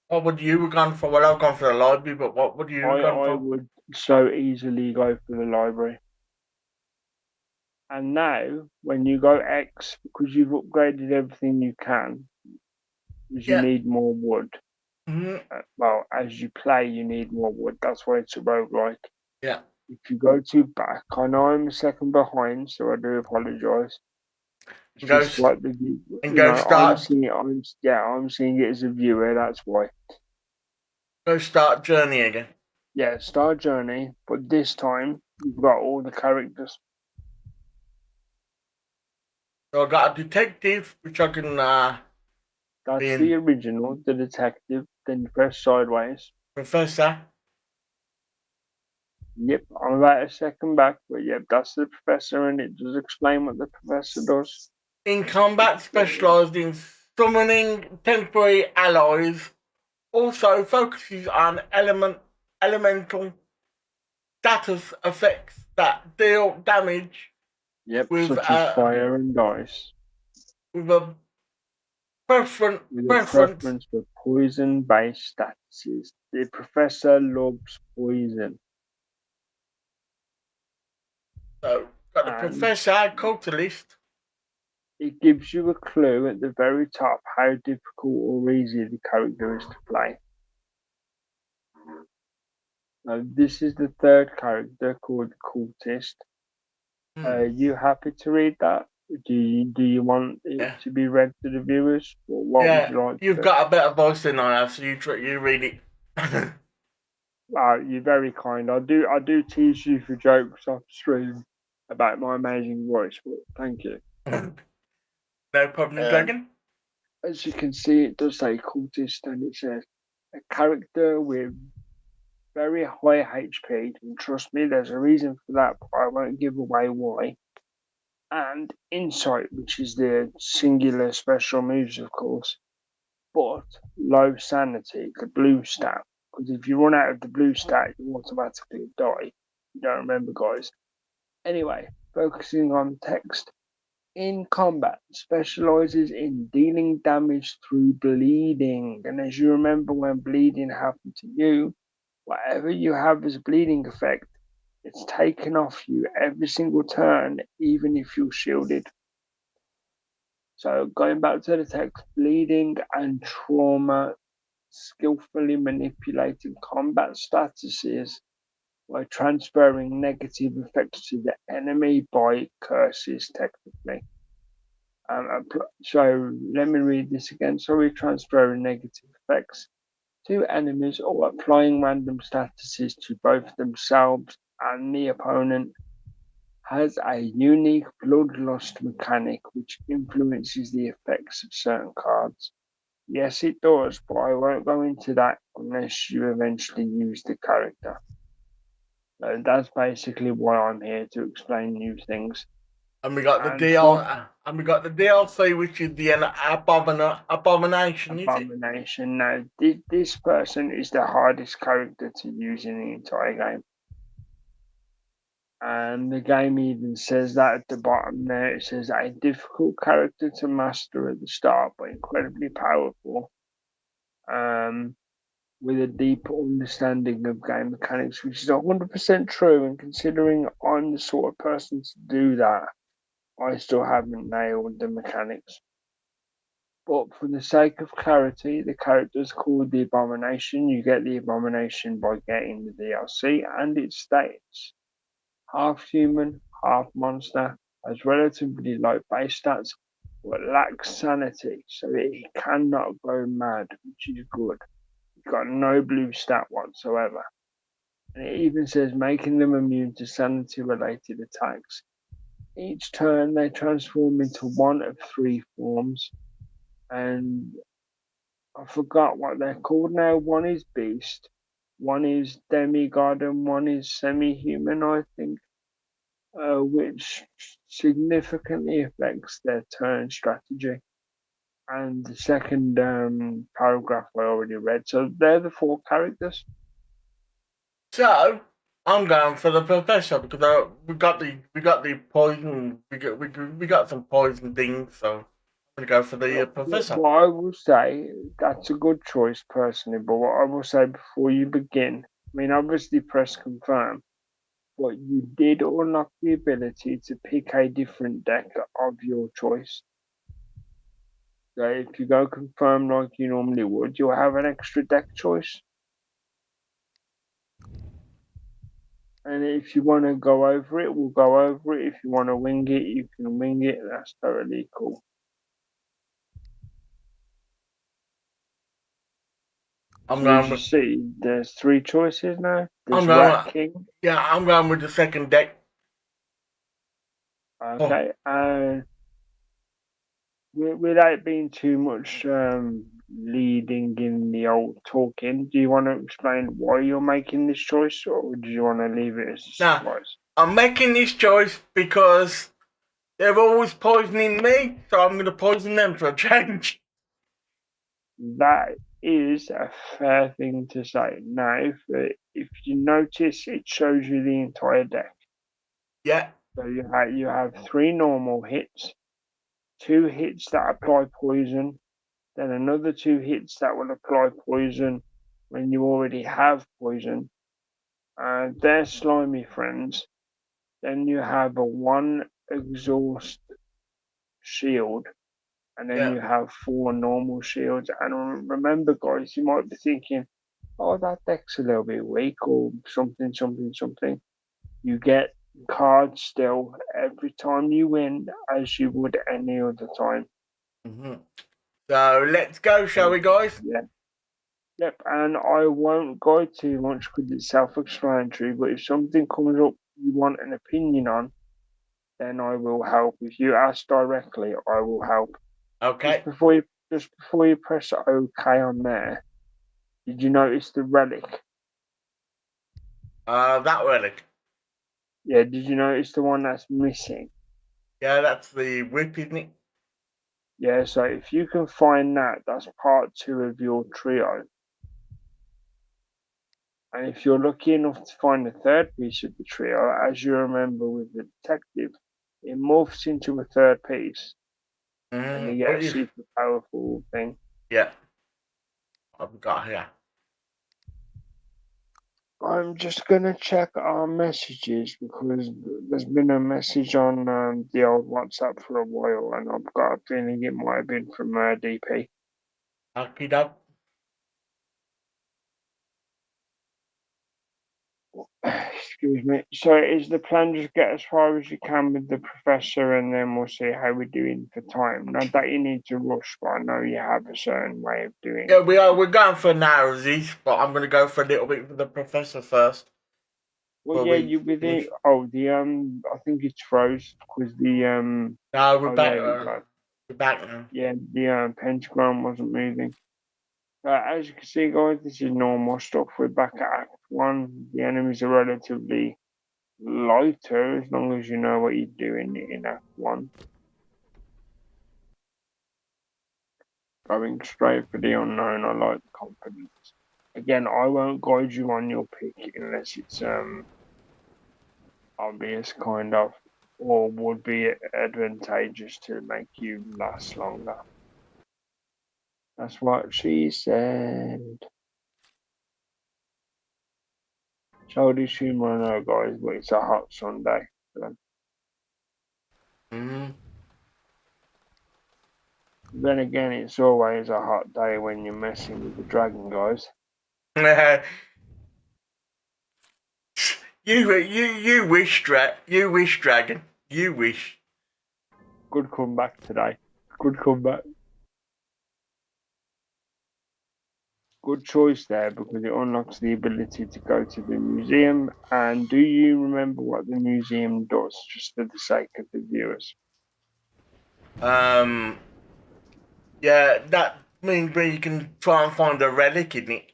What would you have gone for? Well, I've gone for the library, but what would you have gone for? I would so easily go for the library. And now, when you go X, because you've upgraded everything you can, because you need more wood. Well, as you play, you need more wood. That's why it's a roguelike. Yeah. If you go to back, I know I'm a second behind, so I do apologise. It's just like I'm seeing it as a viewer. That's why. Go start journey again. Yeah, start journey, but this time you've got all the characters. So I got a detective, which I can. That's the original, the detective. Then you press sideways. Professor. Yep, I'm about a second back, but yep, that's the professor, and it does explain what the professor does. In combat, specialised in summoning temporary allies. Also focuses on elemental status effects that deal damage. Yep, such as fire and ice. With a preference for poison-based statuses. The professor loves poison. So, got the professor, cultist. It gives you a clue at the very top how difficult or easy the character is to play. Now, this is the third character called the cultist. Are you happy to read that? Do you want it to be read to the viewers? Or what would you like? You've got a better voice than I have, so you read it. You're very kind. I do tease you for jokes off stream about my amazing voice, but thank you. No problem, Dragon. As you can see, it does say cultist, and it says a character with very high HP. And trust me, there's a reason for that, but I won't give away why. And insight, which is the singular special moves, of course, but low sanity, the blue stat. Because if you run out of the blue stat, you automatically die. You don't remember, guys. Anyway, focusing on text. In combat, specializes in dealing damage through bleeding. And as you remember, when bleeding happened to you, whatever you have as a bleeding effect, it's taken off you every single turn, even if you're shielded. So going back to the text, bleeding and trauma, skillfully manipulating combat statuses by transferring negative effects to the enemy by curses, technically. So let me read this again. So we're transferring negative effects to enemies or applying random statuses to both themselves and the opponent. Has a unique bloodlust mechanic which influences the effects of certain cards. Yes, it does, but I won't go into that unless you eventually use the character. That's basically why I'm here, to explain new things. And we got the And DLC, which is the abomination. Is it? Abomination. Now, this person is the hardest character to use in the entire game. And the game even says that at the bottom there. It says a difficult character to master at the start, but incredibly powerful. With a deep understanding of game mechanics, which is 100% true. And considering I'm the sort of person to do that, I still haven't nailed the mechanics. But for the sake of clarity, the character is called the Abomination. You get the Abomination by getting the DLC, and it states half human, half monster, has relatively low base stats, but lacks sanity, so that he cannot go mad, which is good. He's got no blue stat whatsoever. And it even says making them immune to sanity related attacks. Each turn they transform into one of three forms, and I forgot what they're called now. One is beast, one is demigod, and one is semi-human, I think, which significantly affects their turn strategy. And the second paragraph I already read. So they're the four characters. So I'm going for the professor because we got the poison. We got some poison things, so I'm gonna go for the professor. What I will say, that's a good choice personally. But what I will say before you begin, I mean, obviously press confirm, but you did unlock the ability to pick a different deck of your choice. So if you go confirm like you normally would, you'll have an extra deck choice. And if you want to go over it, we'll go over it. If you want to wing it, you can wing it. That's totally cool. As you see, there's three choices now. There's Rat King. Yeah, I'm going with the second deck. Okay, and without being too much leading in the old talking, do you want to explain why you're making this choice, or do you want to leave it as a surprise? I'm making this choice because they're always poisoning me, so I'm going to poison them for a change. That is a fair thing to say. Now, if you notice, it shows you the entire deck. Yeah. So you have three normal hits, two hits that apply poison, then another two hits that will apply poison when you already have poison. They're slimy friends. Then you have a one exhaust shield, and then you have four normal shields. And remember, guys, you might be thinking, oh, that deck's a little bit weak, or something. You get cards still every time you win, as you would any other time. Mm-hmm. So let's go, shall we, guys? Yeah. Yep, and I won't go too much because it's self-explanatory, but if something comes up you want an opinion on, then I will help. If you ask directly, I will help. Okay. Just before you press OK on there, did you notice the relic? That relic. Yeah, did you notice the one that's missing? Yeah, that's the whip, isn't it? Yeah, so if you can find that, that's part 2 of your trio. And if you're lucky enough to find the third piece of the trio, as you remember with the detective, it morphs into a third piece. And you get a super powerful thing. Yeah. I've got here. I'm just going to check our messages because there's been a message on the old WhatsApp for a while, and I've got a feeling it might have been from DP. Okay, dog. Excuse me. So is the plan just get as far as you can with the professor, and then we'll see how we're doing for time? Not that you need to rush, but I know you have a certain way of doing it. Yeah, we're going for narrowsies, but I'm going to go for a little bit for the professor first. Well, yeah, you with the I think it's froze because the No, we're back. You're back now. Yeah, the pentagram wasn't moving. As you can see, guys, this is normal stuff. We're back at Act 1. The enemies are relatively lighter as long as you know what you're doing in Act 1. Going straight for the unknown, I like confidence. Again, I won't guide you on your pick unless it's obvious, kind of, or would be advantageous to make you last longer. That's what she said. Childish humor, I know, guys, but it's a hot Sunday. So. Then again, it's always a hot day when you're messing with the dragon, guys. You wish, dragon. You wish. Good comeback today. Good comeback. Good choice there because it unlocks the ability to go to the museum. And do you remember what the museum does, just for the sake of the viewers? Yeah, that means where you can try and find a relic in it.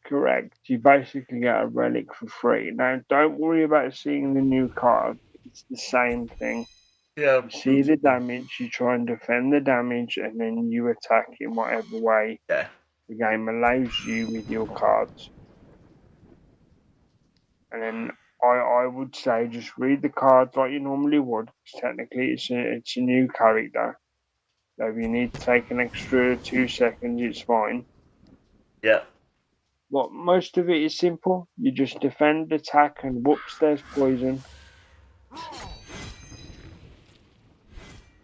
Correct. You basically get a relic for free. Now, don't worry about seeing the new card. It's the same thing. Yeah. You see the damage, you try and defend the damage, and then you attack in whatever way the game allows you with your cards. And then I would say just read the cards like you normally would. Technically, it's a new character. So if you need to take an extra 2 seconds, it's fine. Yeah. But most of it is simple. You just defend, attack, and whoops, there's poison.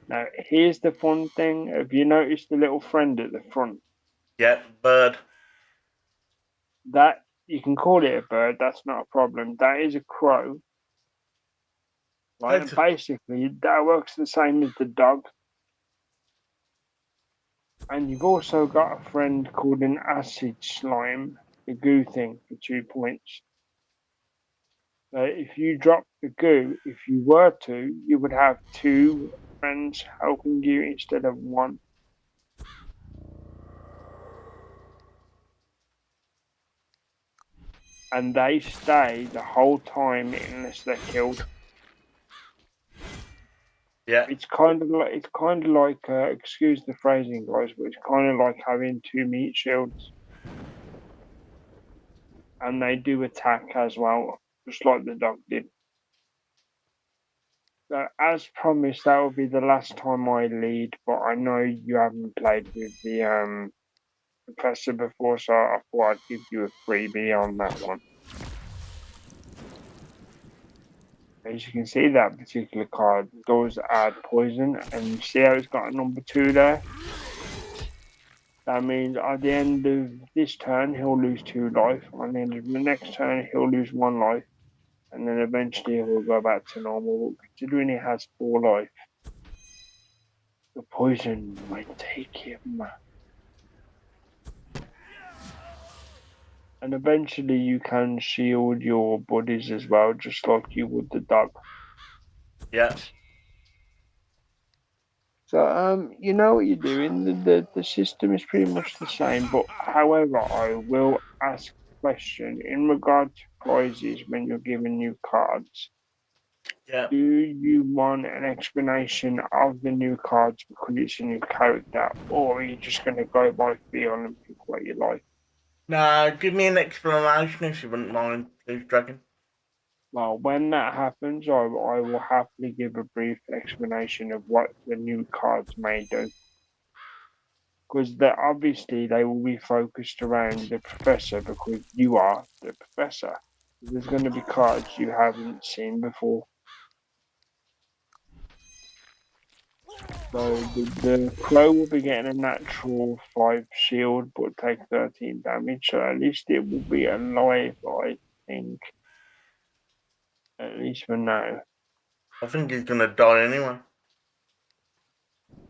Now, here's the fun thing. Have you noticed the little friend at the front? Yeah, bird. That, you can call it a bird, that's not a problem. That is a crow. Right? And basically, that works the same as the dog. And you've also got a friend called an acid slime, the goo thing, for 2 points. So if you drop the goo, if you were to, you would have 2 friends helping you instead of 1. And they stay the whole time unless they're killed. Yeah. It's kind of like excuse the phrasing, guys, but it's kind of like having 2 meat shields. And they do attack as well, just like the dog did. So as promised, that will be the last time I lead, but I know you haven't played with the Professor before, so I thought I'd give you a freebie on that one. As you can see, that particular card does add poison, and you see how it's got a number 2 there? That means at the end of this turn, he'll lose 2 life. On the end of the next turn, he'll lose 1 life. And then eventually he'll go back to normal. But considering he has 4 life, the poison might take him. And eventually you can shield your buddies as well, just like you would the dog. Yeah. So, you know what you're doing. The system is pretty much the same, but however, I will ask a question in regard to prizes when you're given new cards. Yeah. Do you want an explanation of the new cards because it's a new character, or are you just going to go by feel and pick what you like? Nah, give me an explanation if you wouldn't mind, please, Dragon. Well, when that happens, I will happily give a brief explanation of what the new cards may do. Because obviously they will be focused around the Professor because you are the Professor. There's going to be cards you haven't seen before. So the crow will be getting a natural 5 shield but take 13 damage, so at least it will be alive, I think. At least for now. I think he's gonna die anyway.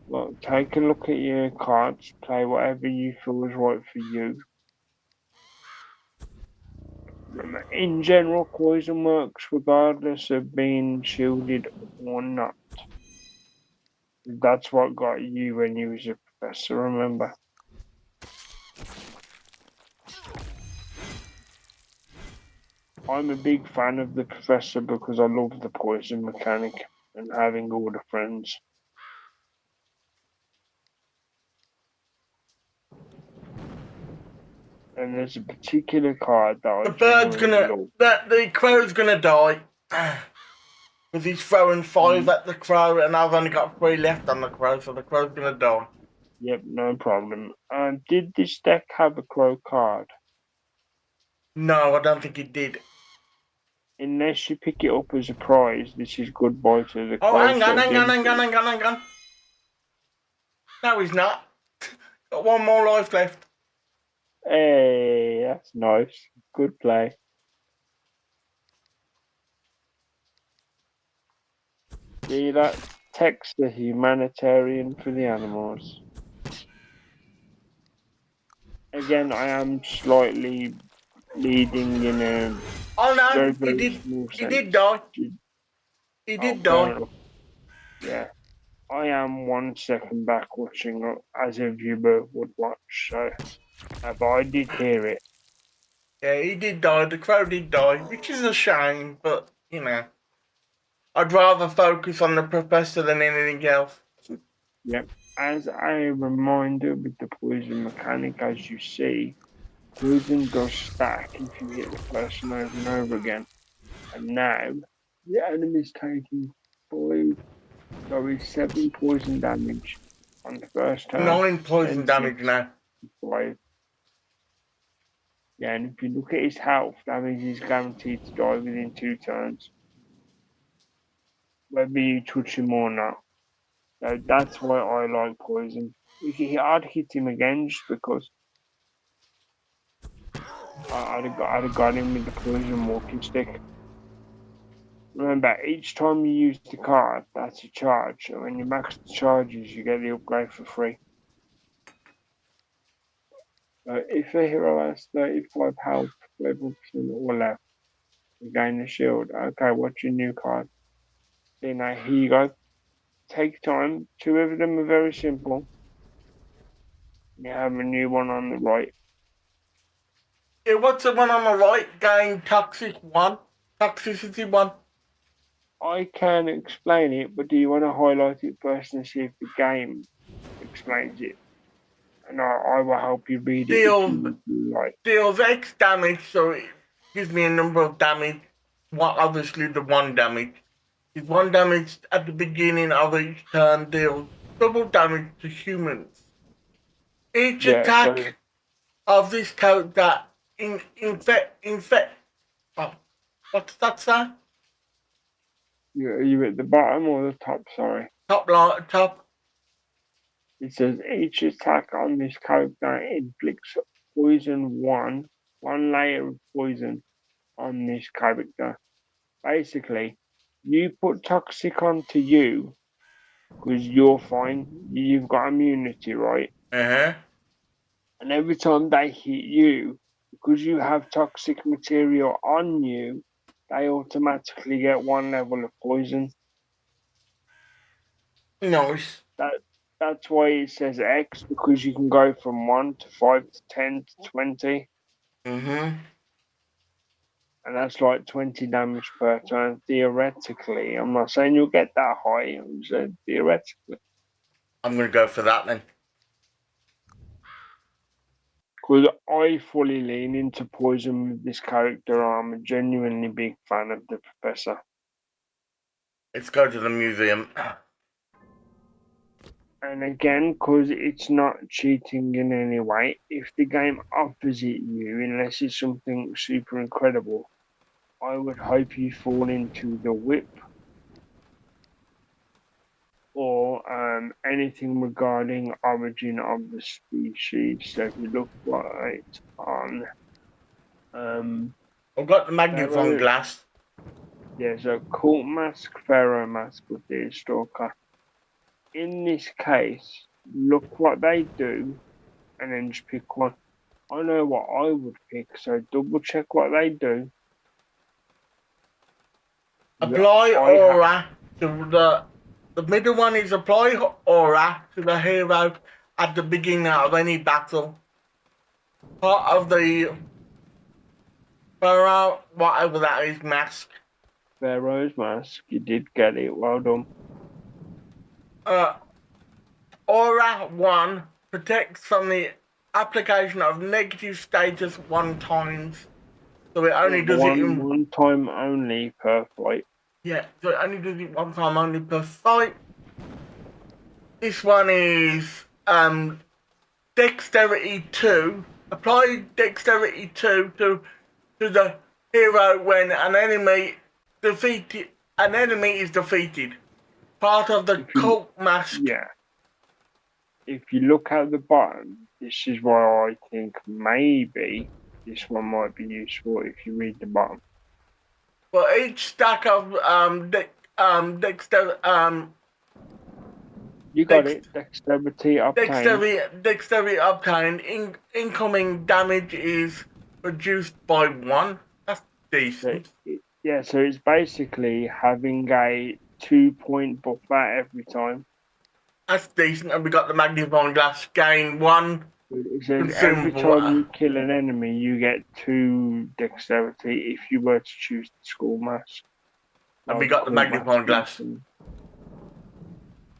Well, take a look at your cards, play whatever you feel is right for you. In general, poison works regardless of being shielded or not. That's what got you when you was a professor, remember? I'm a big fan of the professor because I love the poison mechanic and having all the friends. And there's a particular card that The I bird's genuinely gonna, love. the crow's gonna die. Because he's throwing 5 at the crow and I've only got 3 left on the crow, so the crow's gonna die. Yep, no problem. Did this deck have a crow card? No, I don't think it did. Unless you pick it up as a prize, this is goodbye to the Oh, crow. hang on. No, he's not. Got 1 more life left. Hey, that's nice. Good play. See that? Text the humanitarian for the animals. Again, I am slightly leading in a Oh no, very, he very did. small He sense. did die. He did Fair die. enough. Yeah. I am 1 second back watching as a viewer would watch, so but I did hear it. Yeah, he did die. The crow did die, which is a shame, but you know, I'd rather focus on the professor than anything else. Yep. As a reminder with the poison mechanic, as you see, poison does stack if you hit the person over and over again. And now the enemy's taking 7 poison damage on the first turn. 9 poison then damage 6, now. 5. Yeah, and if you look at his health, that means he's guaranteed to die within 2 turns, whether you touch him or not. So that's why I like poison. I'd hit him again just because I'd have got him with the poison walking stick. Remember, each time you use the card, that's a charge. And when you max the charges, you get the upgrade for free. So if a hero has 35 health, 11% or left, you gain a shield. Okay, what's your new card? So now here you go. Take time. 2 of them are very simple. You have a new one on the right. Yeah, what's the one on the right? Gain Toxicity 1. I can explain it, but do you want to highlight it first and see if the game explains it? And I will help you read it if you like. Deals X damage, so it gives me a number of damage. Well, obviously the 1 damage. Is 1 damage at the beginning of each turn deals double damage to humans. Each attack of this character infect. Oh, what's that say? Are you at the bottom or the top? Sorry. Top. It says each attack on this character inflicts poison one layer of poison on this character. Basically, you put toxic onto you because you're fine. You've got immunity, right? Uh-huh. And every time they hit you, because you have toxic material on you, they automatically get 1 level of poison. Nice. That's why it says X, because you can go from 1 to 5 to 10 to 20. Mm-hmm. And that's like 20 damage per turn, theoretically. I'm not saying you'll get that high, I'm saying theoretically. I'm going to go for that then. Because I fully lean into poison with this character. I'm a genuinely big fan of the Professor. Let's go to the museum. And again, because it's not cheating in any way, if the game offers it you, unless it's something super incredible, I would hope you fall into the whip or anything regarding origin of the species. So if you look right on I've got the magnifying glass. there's a Cult Mask, Pharaoh Mask with the Stalker. In this case, look what they do and then just pick one. I know what I would pick, so double check what they do. Apply aura to The middle one is apply aura to the hero at the beginning of any battle. Part of the Pharaoh, whatever that is, mask. Pharaoh's mask. You did get it. Well done. Aura 1 protects from the application of negative status 1 times. So it only does it in one time only per fight. Yeah, so it only does it 1 time only per fight. This one is Dexterity 2. Apply Dexterity 2 to the hero when an enemy is defeated. Part of the cult mask. Yeah. If you look at the bottom, this is why I think maybe this one might be useful if you read the bottom. For each stack of you got it. Dexterity obtained. Dexterity obtained. Incoming damage is reduced by 1. That's decent. So it's basically having a 2-point buffer every time. That's decent, and we got the magnifying glass. Gain 1. It says every time you kill an enemy, you get 2 dexterity if you were to choose the skull mask. And we got the magnifying glass.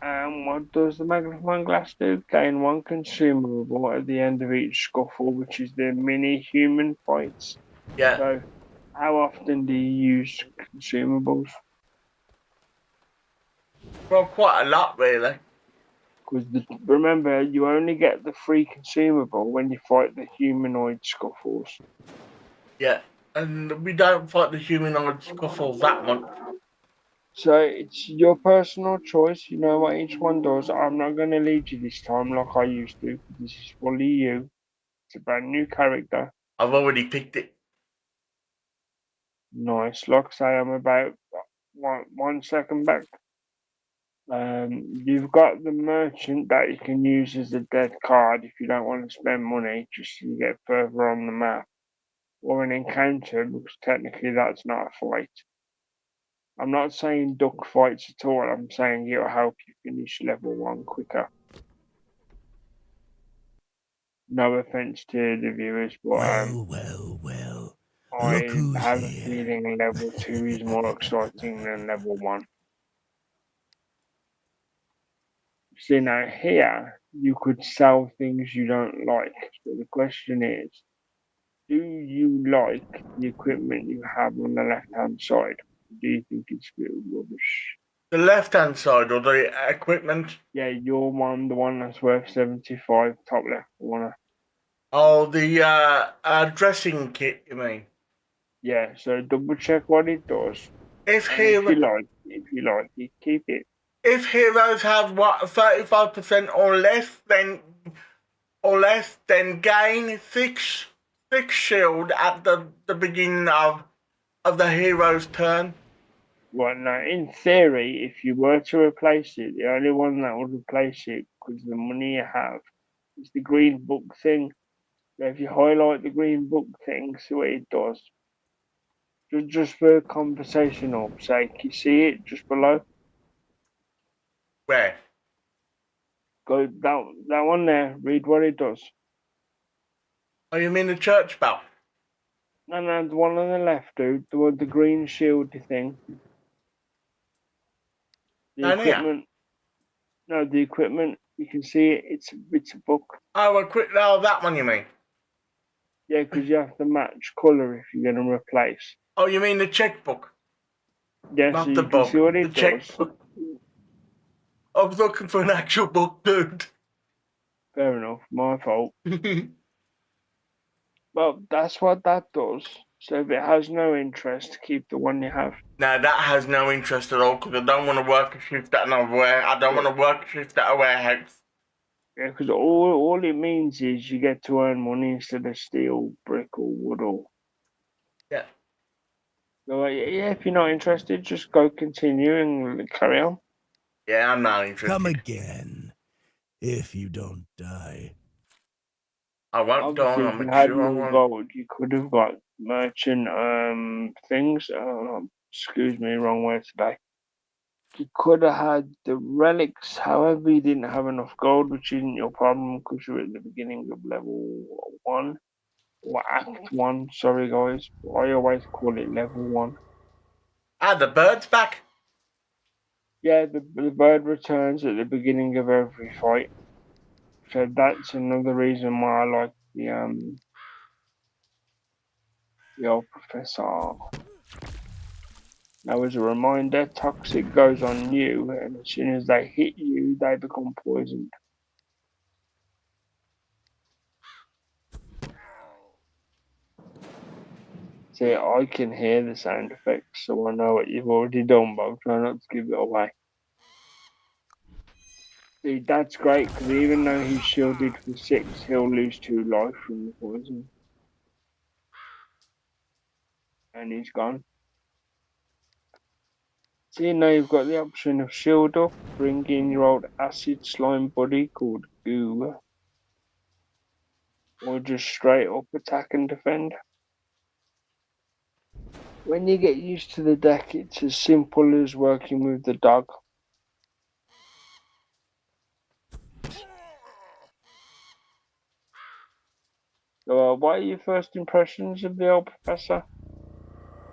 And what does the magnifying glass do? Gain 1 consumable at the end of each scuffle, which is the mini human fights. Yeah. So, how often do you use consumables? Well, quite a lot, really. Because remember, you only get the free consumable when you fight the humanoid scuffles. Yeah, and we don't fight the humanoid scuffles that much. So it's your personal choice. You know what each one does. I'm not going to lead you this time like I used to. This is fully you. It's a brand new character. I've already picked it. Nice. Like I say, I'm about 1 second back. You've got the merchant that you can use as a dead card if you don't want to spend money, just so you get further on the map. Or an encounter, because technically that's not a fight. I'm not saying duck fights at all, I'm saying it'll help you finish level 1 quicker. No offense to the viewers, but well. I have a feeling level 2 is more exciting than level 1. See, now here, you could sell things you don't like. So the question is, do you like the equipment you have on the left-hand side? Do you think it's a bit rubbish? The left-hand side or the equipment? Yeah, your one, the one that's worth 75, top left corner. Oh, the dressing kit, you mean? Yeah, so double check what it does. If you like it, keep it. If heroes have 35% or less, then gain 6 shield at the beginning of the hero's turn. Well, now, in theory, if you were to replace it, the only one that would replace it, because the money you have, is the green book thing. So if you highlight the green book thing, see what it does. Just for conversational sake, you see it just below? Where? Go that one there, read what it does. Oh, you mean the church bell? No, the one on the left, dude. The green shield thing. The equipment. No, the equipment. You can see it. It's a book. Oh, that one you mean? Yeah, because you have to match colour if you're going to replace. Oh, you mean the checkbook? Yeah, not so the you book. Can see what it the does. Checkbook. I was looking for an actual book, dude. Fair enough. My fault. Well, that's what that does. So if it has no interest, keep the one you have. No, that has no interest at all because I don't want to work a shift at nowhere. I don't want to work a shift at a warehouse. Yeah, because all it means is you get to earn money instead of steel, brick, or wood, or. Yeah. So yeah, if you're not interested, just go continue and carry on. Yeah, I'm not interested. Come again, if you don't die. I won't die. Obviously, if you had more gold, you could have got merchant things. Excuse me, wrong word today. You could have had the relics, however, you didn't have enough gold, which isn't your problem because you're at the beginning of level 1. Or Act 1, sorry guys. I always call it level 1. Ah, the bird's back. Yeah, the bird returns at the beginning of every fight. So that's another reason why I like the old professor. Now, as a reminder, toxic goes on you, and as soon as they hit you, they become poisoned. See, I can hear the sound effects, so I know what you've already done, but I'm trying not to give it away. See, that's great, because even though he's shielded for 6, he'll lose 2 life from the poison. And he's gone. See, now you've got the option of shield up, bring in your old acid slime buddy called Goo, or just straight up attack and defend. When you get used to the deck, it's as simple as working with the dog. So, what are your first impressions of the old professor?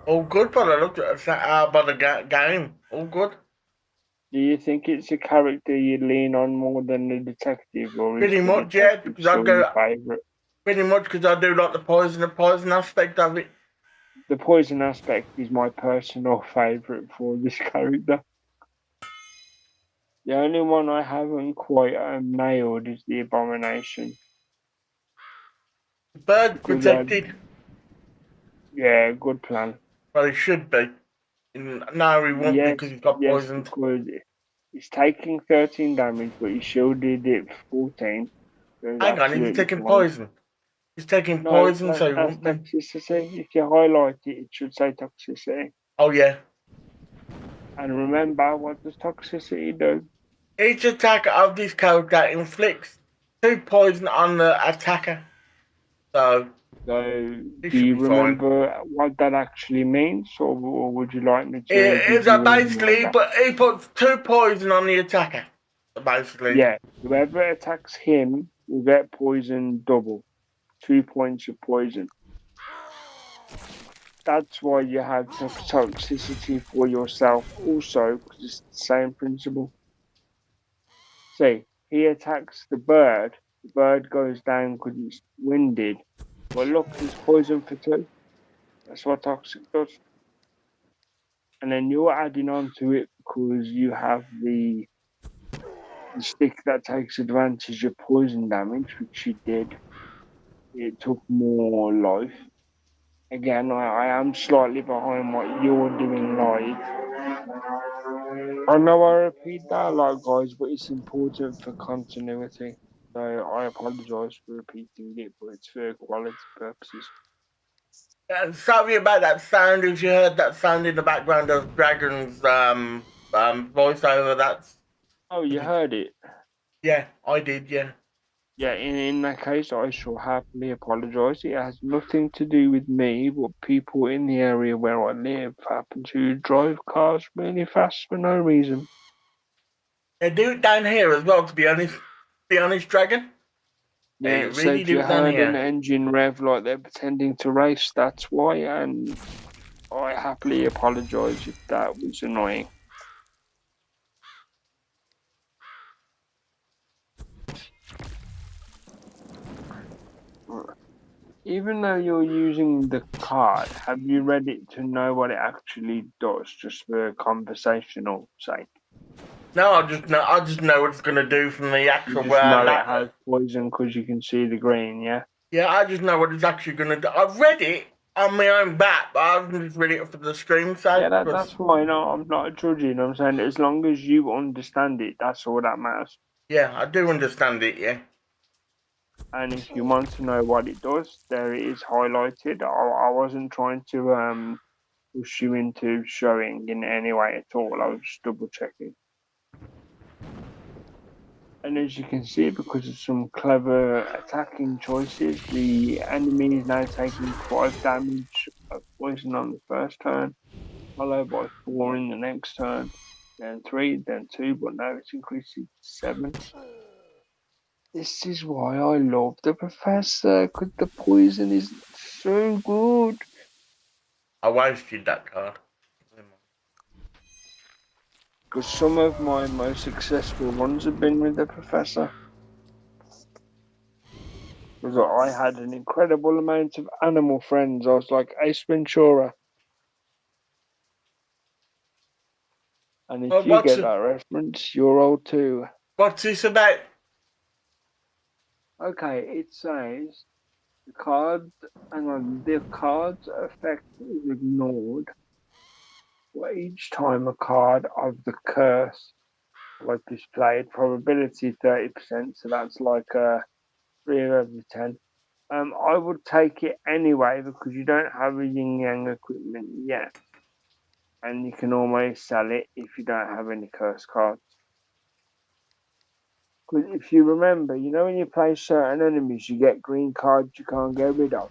All good, but I looked at the game. All good. Do you think it's a character you lean on more than the detective, or is Pretty the much, yeah, detective because I still your go favourite? pretty much because I do like the poison aspect of it. The poison aspect is my personal favourite for this character. The only one I haven't quite nailed is the abomination. The bird's Because, protected, yeah, good plan. but it should be. No, he won't be because he's got poisoned. Because he's taking 13 damage, but he shielded it for 14. So Hang on, he's taking fine. poison. He's taking No, poison, so he that's won't be. toxicity. If you highlight it, it should say toxicity. Oh yeah. And remember, what does toxicity do? Each attack of this character inflicts 2 poison on the attacker. So So, it do you should be fine. remember what that actually means, or would you like me to? It's basically, but he puts 2 poison on the attacker. Basically. Yeah, whoever attacks him will get poison double. 2 points of poison. That's why you have toxicity for yourself also, because it's the same principle. See, he attacks the bird goes down because it's winded. But look, he's poison for 2. That's what toxic does. And then you're adding on to it because you have the stick that takes advantage of poison damage, which you did. It took more life. Again, I am slightly behind what you're doing live. I know I repeat that a lot, guys, but it's important for continuity. So I apologise for repeating it, but it's for quality purposes. Sorry about that sound. If you heard that sound in the background of Dragon's voiceover, that's. Oh, you heard it? Yeah, I did. Yeah. Yeah, in that case, I shall happily apologise. It has nothing to do with me, but people in the area where I live happen to drive cars really fast for no reason. They do it down here as well, to be honest. Dragon. Yeah, They so really if do you it down heard here. an engine rev like they're pretending to race, that's why, and I happily apologise if that was annoying. Even though you're using the card, have you read it to know what it actually does, just for conversational sake? No, I just know what it's gonna do from the actual. You just know it has poison because you can see the green, yeah? Yeah, I just know what it's actually gonna do. I've read it on my own back, but I haven't just read it for the stream sake. Yeah, that's fine. I'm not judging. I'm saying as long as you understand it, that's all that matters. Yeah, I do understand it, yeah. And if you want to know what it does, there it is highlighted. I wasn't trying to push you into showing in any way at all. I was just double checking. And as you can see, because of some clever attacking choices, the enemy is now taking 5 damage of poison on the first turn, followed by 4 in the next turn. then 3, then 2, but now it's increasing to 7. This is why I love the Professor, because the poison is so good. I wasted that card. Because some of my most successful runs have been with the Professor. Because I had an incredible amount of animal friends. I was like Ace Ventura. And if you get that reference, you're old too. What's this about? Okay, it says the card's effect is ignored. Well, each time a card of the curse was displayed, probability 30%, so that's like 3 out of 10. I would take it anyway because you don't have a yin yang equipment yet, and you can always sell it if you don't have any curse cards. Because if you remember, you know when you play certain enemies, you get green cards you can't get rid of.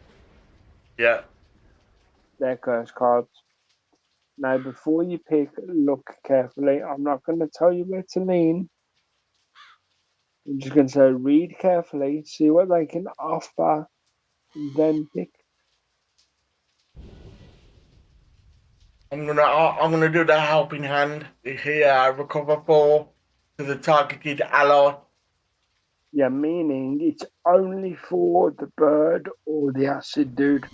Yeah. They're curse cards. Now, before you pick, look carefully. I'm not going to tell you where to lean. I'm just going to say read carefully, see what they can offer, and then pick. I'm gonna do the helping hand here. Recover 4 to the targeted ally. Yeah, meaning it's only for the bird or the acid dude.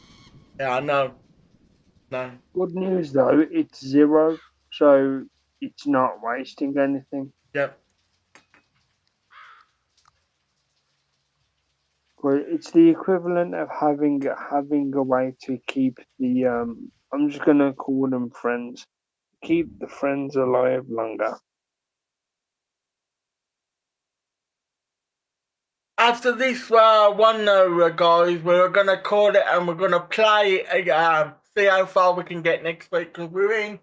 Yeah, I know. No. Good news though, it's 0, so it's not wasting anything. Yep. It's the equivalent of having a way to keep the I'm just gonna call them friends. Keep the friends alive longer. After this one, guys, we're gonna call it and we're gonna play it. See how far we can get next week because we're in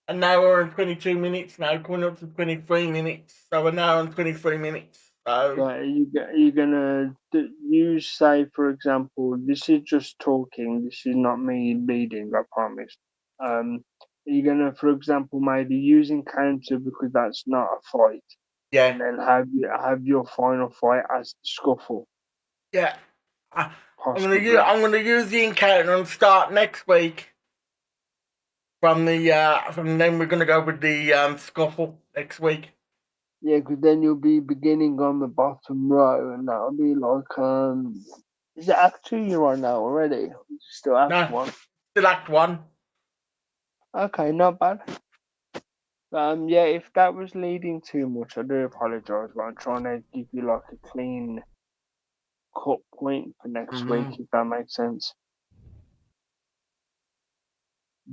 an hour and 22 minutes now, going up to 23 minutes. So an hour and 23 minutes. So Are you gonna use, say, for example, this is just talking. This is not me leading. I promise. Are you gonna, for example, maybe use encounter because that's not a fight, yeah, and then have your final fight as the scuffle? yeah. Possibly. I'm gonna use the encounter and start next week. From then we're gonna go with the scuffle next week. Yeah, because then you'll be beginning on the bottom row, and that'll be like is it Act 2 you're on now already? Still Act 1. Still Act 1. Okay, not bad. Yeah, if that was leading too much, I do apologise, but I'm trying to give you like a clean cut point for next week, if that makes sense.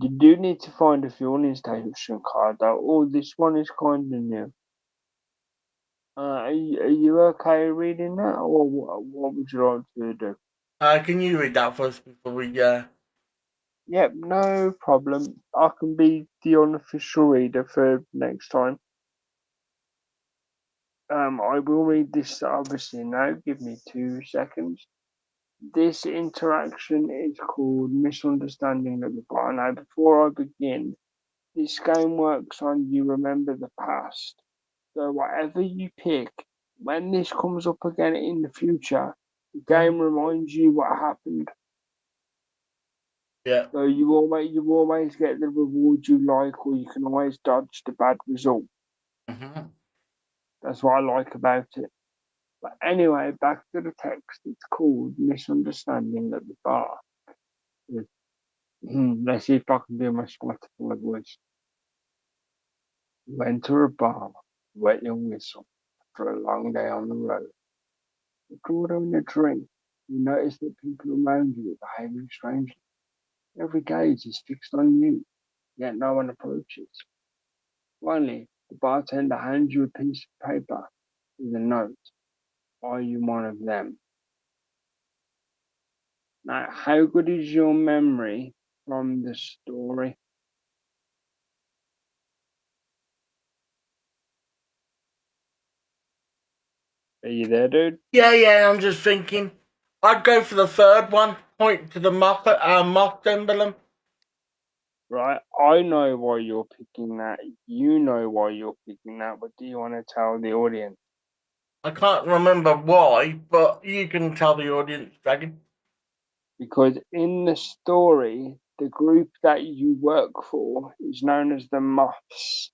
You do need to find a fueling station card though. Oh, this one is kind of new. Are you okay reading that, or what would you like to do? Can you read that first before we Yep, no problem. I can be the unofficial reader for next time. I will read this obviously now. Give me 2 seconds. This interaction is called Misunderstanding at the Bar. Now, before I begin, this game works on you remember the past. So whatever you pick, when this comes up again in the future, the game reminds you what happened. Yeah. So you always get the reward you like, or you can always dodge the bad result. Mm-hmm. That's what I like about it. But anyway, back to the text. It's called Misunderstanding at the Bar. Let's see if I can do my Spotify voice. You enter a bar, wet your whistle after a long day on the road. You're ordering a drink. You notice that people around you are behaving strangely. Every gaze is fixed on you, yet no one approaches. Finally, the bartender hands you a piece of paper with a note. Are you one of them? Now, how good is your memory from the story? Are you there, dude? Yeah, I'm just thinking. I'd go for the third one. Point to the moth emblem. right? I know why you're picking that. You know why you're picking that. But do you want to tell the audience? I can't remember why, but you can tell the audience, Dragon. Because in the story, the group that you work for is known as the Muffs.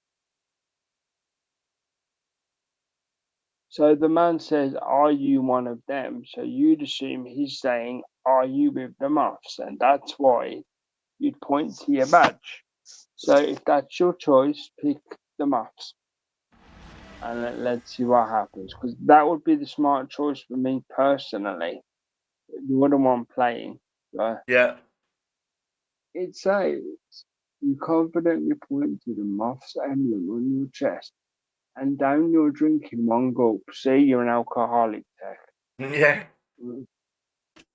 So the man says, "Are you one of them?" So you'd assume he's saying, "Are you with the Muffs?" And that's why you'd point to your badge. So if that's your choice, pick the Muffs. And let's see what happens. Because that would be the smart choice for me personally. You're the one playing. So Yeah. it says, you confidently point to the Muffs emblem on your chest and down your drink in one gulp. See, you're an alcoholic, Tech. Yeah. The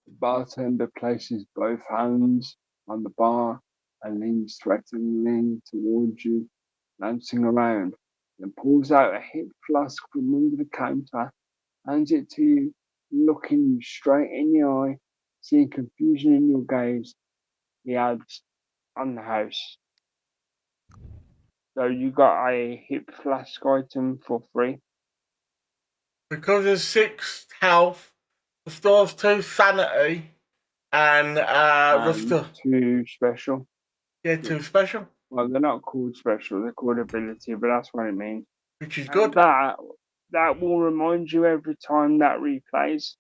bartender places both hands on the bar and leans threateningly towards you, glancing around, then pulls out a hip flask from under the counter, hands it to you, looking you straight in the eye, seeing confusion in your gaze. He adds, "On the house." So you got a hip flask item for free. Because there's 6 health, restores 2 sanity, and restore. 2 special. Yeah, 2 special, Well, they're not called special, they're called ability, but that's what it means. which is And good. that will remind you every time that replays.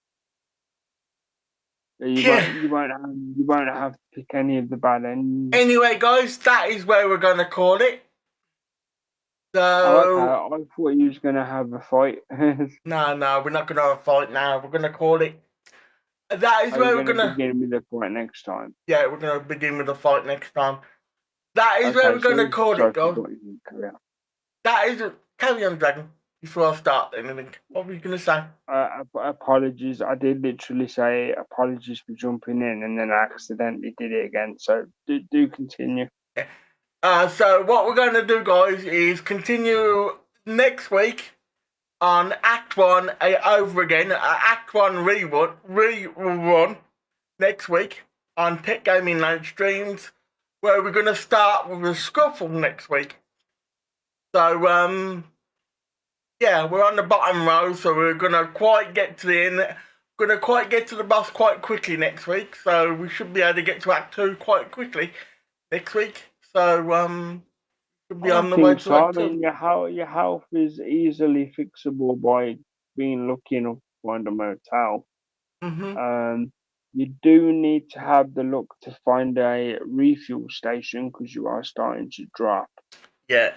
So Yeah. you won't have to pick any of the bad ends. Anyway, guys, that is where we're going to call it. So. Okay. I thought you was gonna have a fight. No, we're not going to have a fight now. We're going to call it. That is where we're going to begin with the fight next time. Yeah, we're going to begin with the fight next time. That is where we're going to call it, guys. That is. Carry on, Dragon. Before I start anything. What were you going to say? Apologies. I did literally say apologies for jumping in, and then I accidentally did it again. So do continue. So what we're going to do, guys, is continue next week on Act 1 over again. Act 1 rerun next week on Pit Gaming Live Streams, where we're going to start with a scuffle next week. So, yeah, we're on the bottom row, so we're going to quite get to the end. Going to quite get to the boss quite quickly next week, so we should be able to get to Act 2 quite quickly next week. So, should be on the way to Act 2. I mean, your health is easily fixable by being lucky enough to find a motel. You do need to have the luck to find a refuel station because you are starting to drop. Yeah.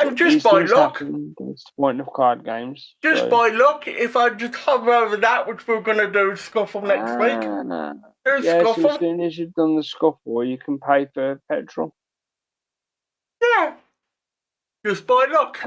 And just by luck, that's the point of card games. By luck, if I just hover over that, which we're going to do scuffle next week. So as soon as you've done the scuffle, you can pay for petrol. Yeah. Just by luck.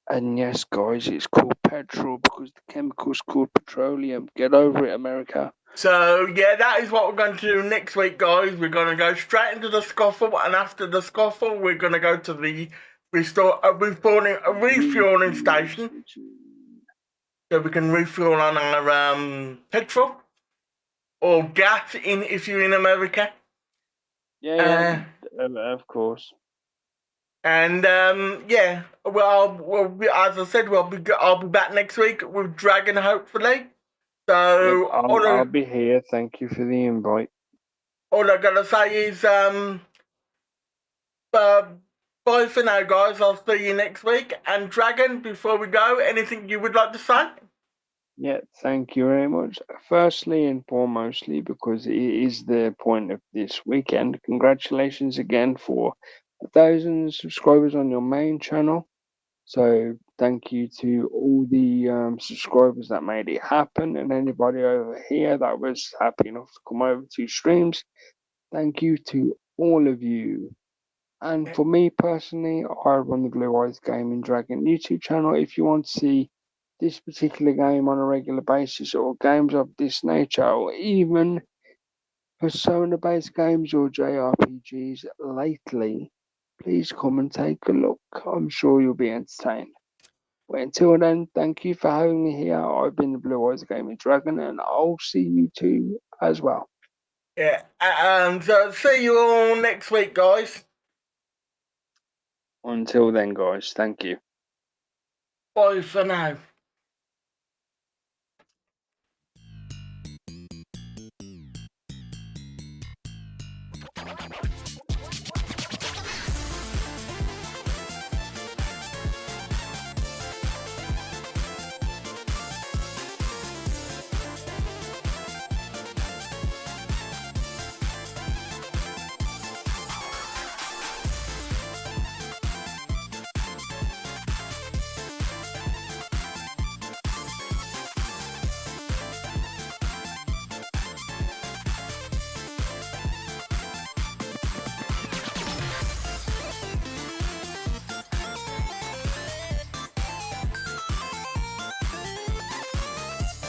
And yes, guys, it's called petrol because the chemical's called petroleum. Get over it, America. So, yeah, that is what we're going to do next week, guys. We're going to go straight into the scuffle, and after the scuffle, we're going to go to the refueling station. So we can refuel on our petrol or gas if you're in America. Yeah, of course. And yeah, well, as I said, I'll be back next week with Dragon, hopefully. So I'll be here. Thank you for the invite. All I gotta say is bye for now, guys. I'll see you next week. And Dragon, before we go, anything you would like to say? Yeah, thank you very much. Firstly and foremostly, because it is the point of this weekend, congratulations again for 1,000 subscribers on your main channel. So thank you to all the subscribers that made it happen, and anybody over here that was happy enough to come over to streams. Thank you to all of you. And for me personally, I run the Blue Eyes Gaming Dragon YouTube channel. If you want to see this particular game on a regular basis, or games of this nature, or even Persona-based games or JRPGs lately, please come and take a look. I'm sure you'll be entertained. But until then, thank you for having me here. I've been the Blue Eyes Gaming Dragon, and I'll see you too as well. Yeah. So see you all next week, guys. Until then, guys, thank you. Bye for now.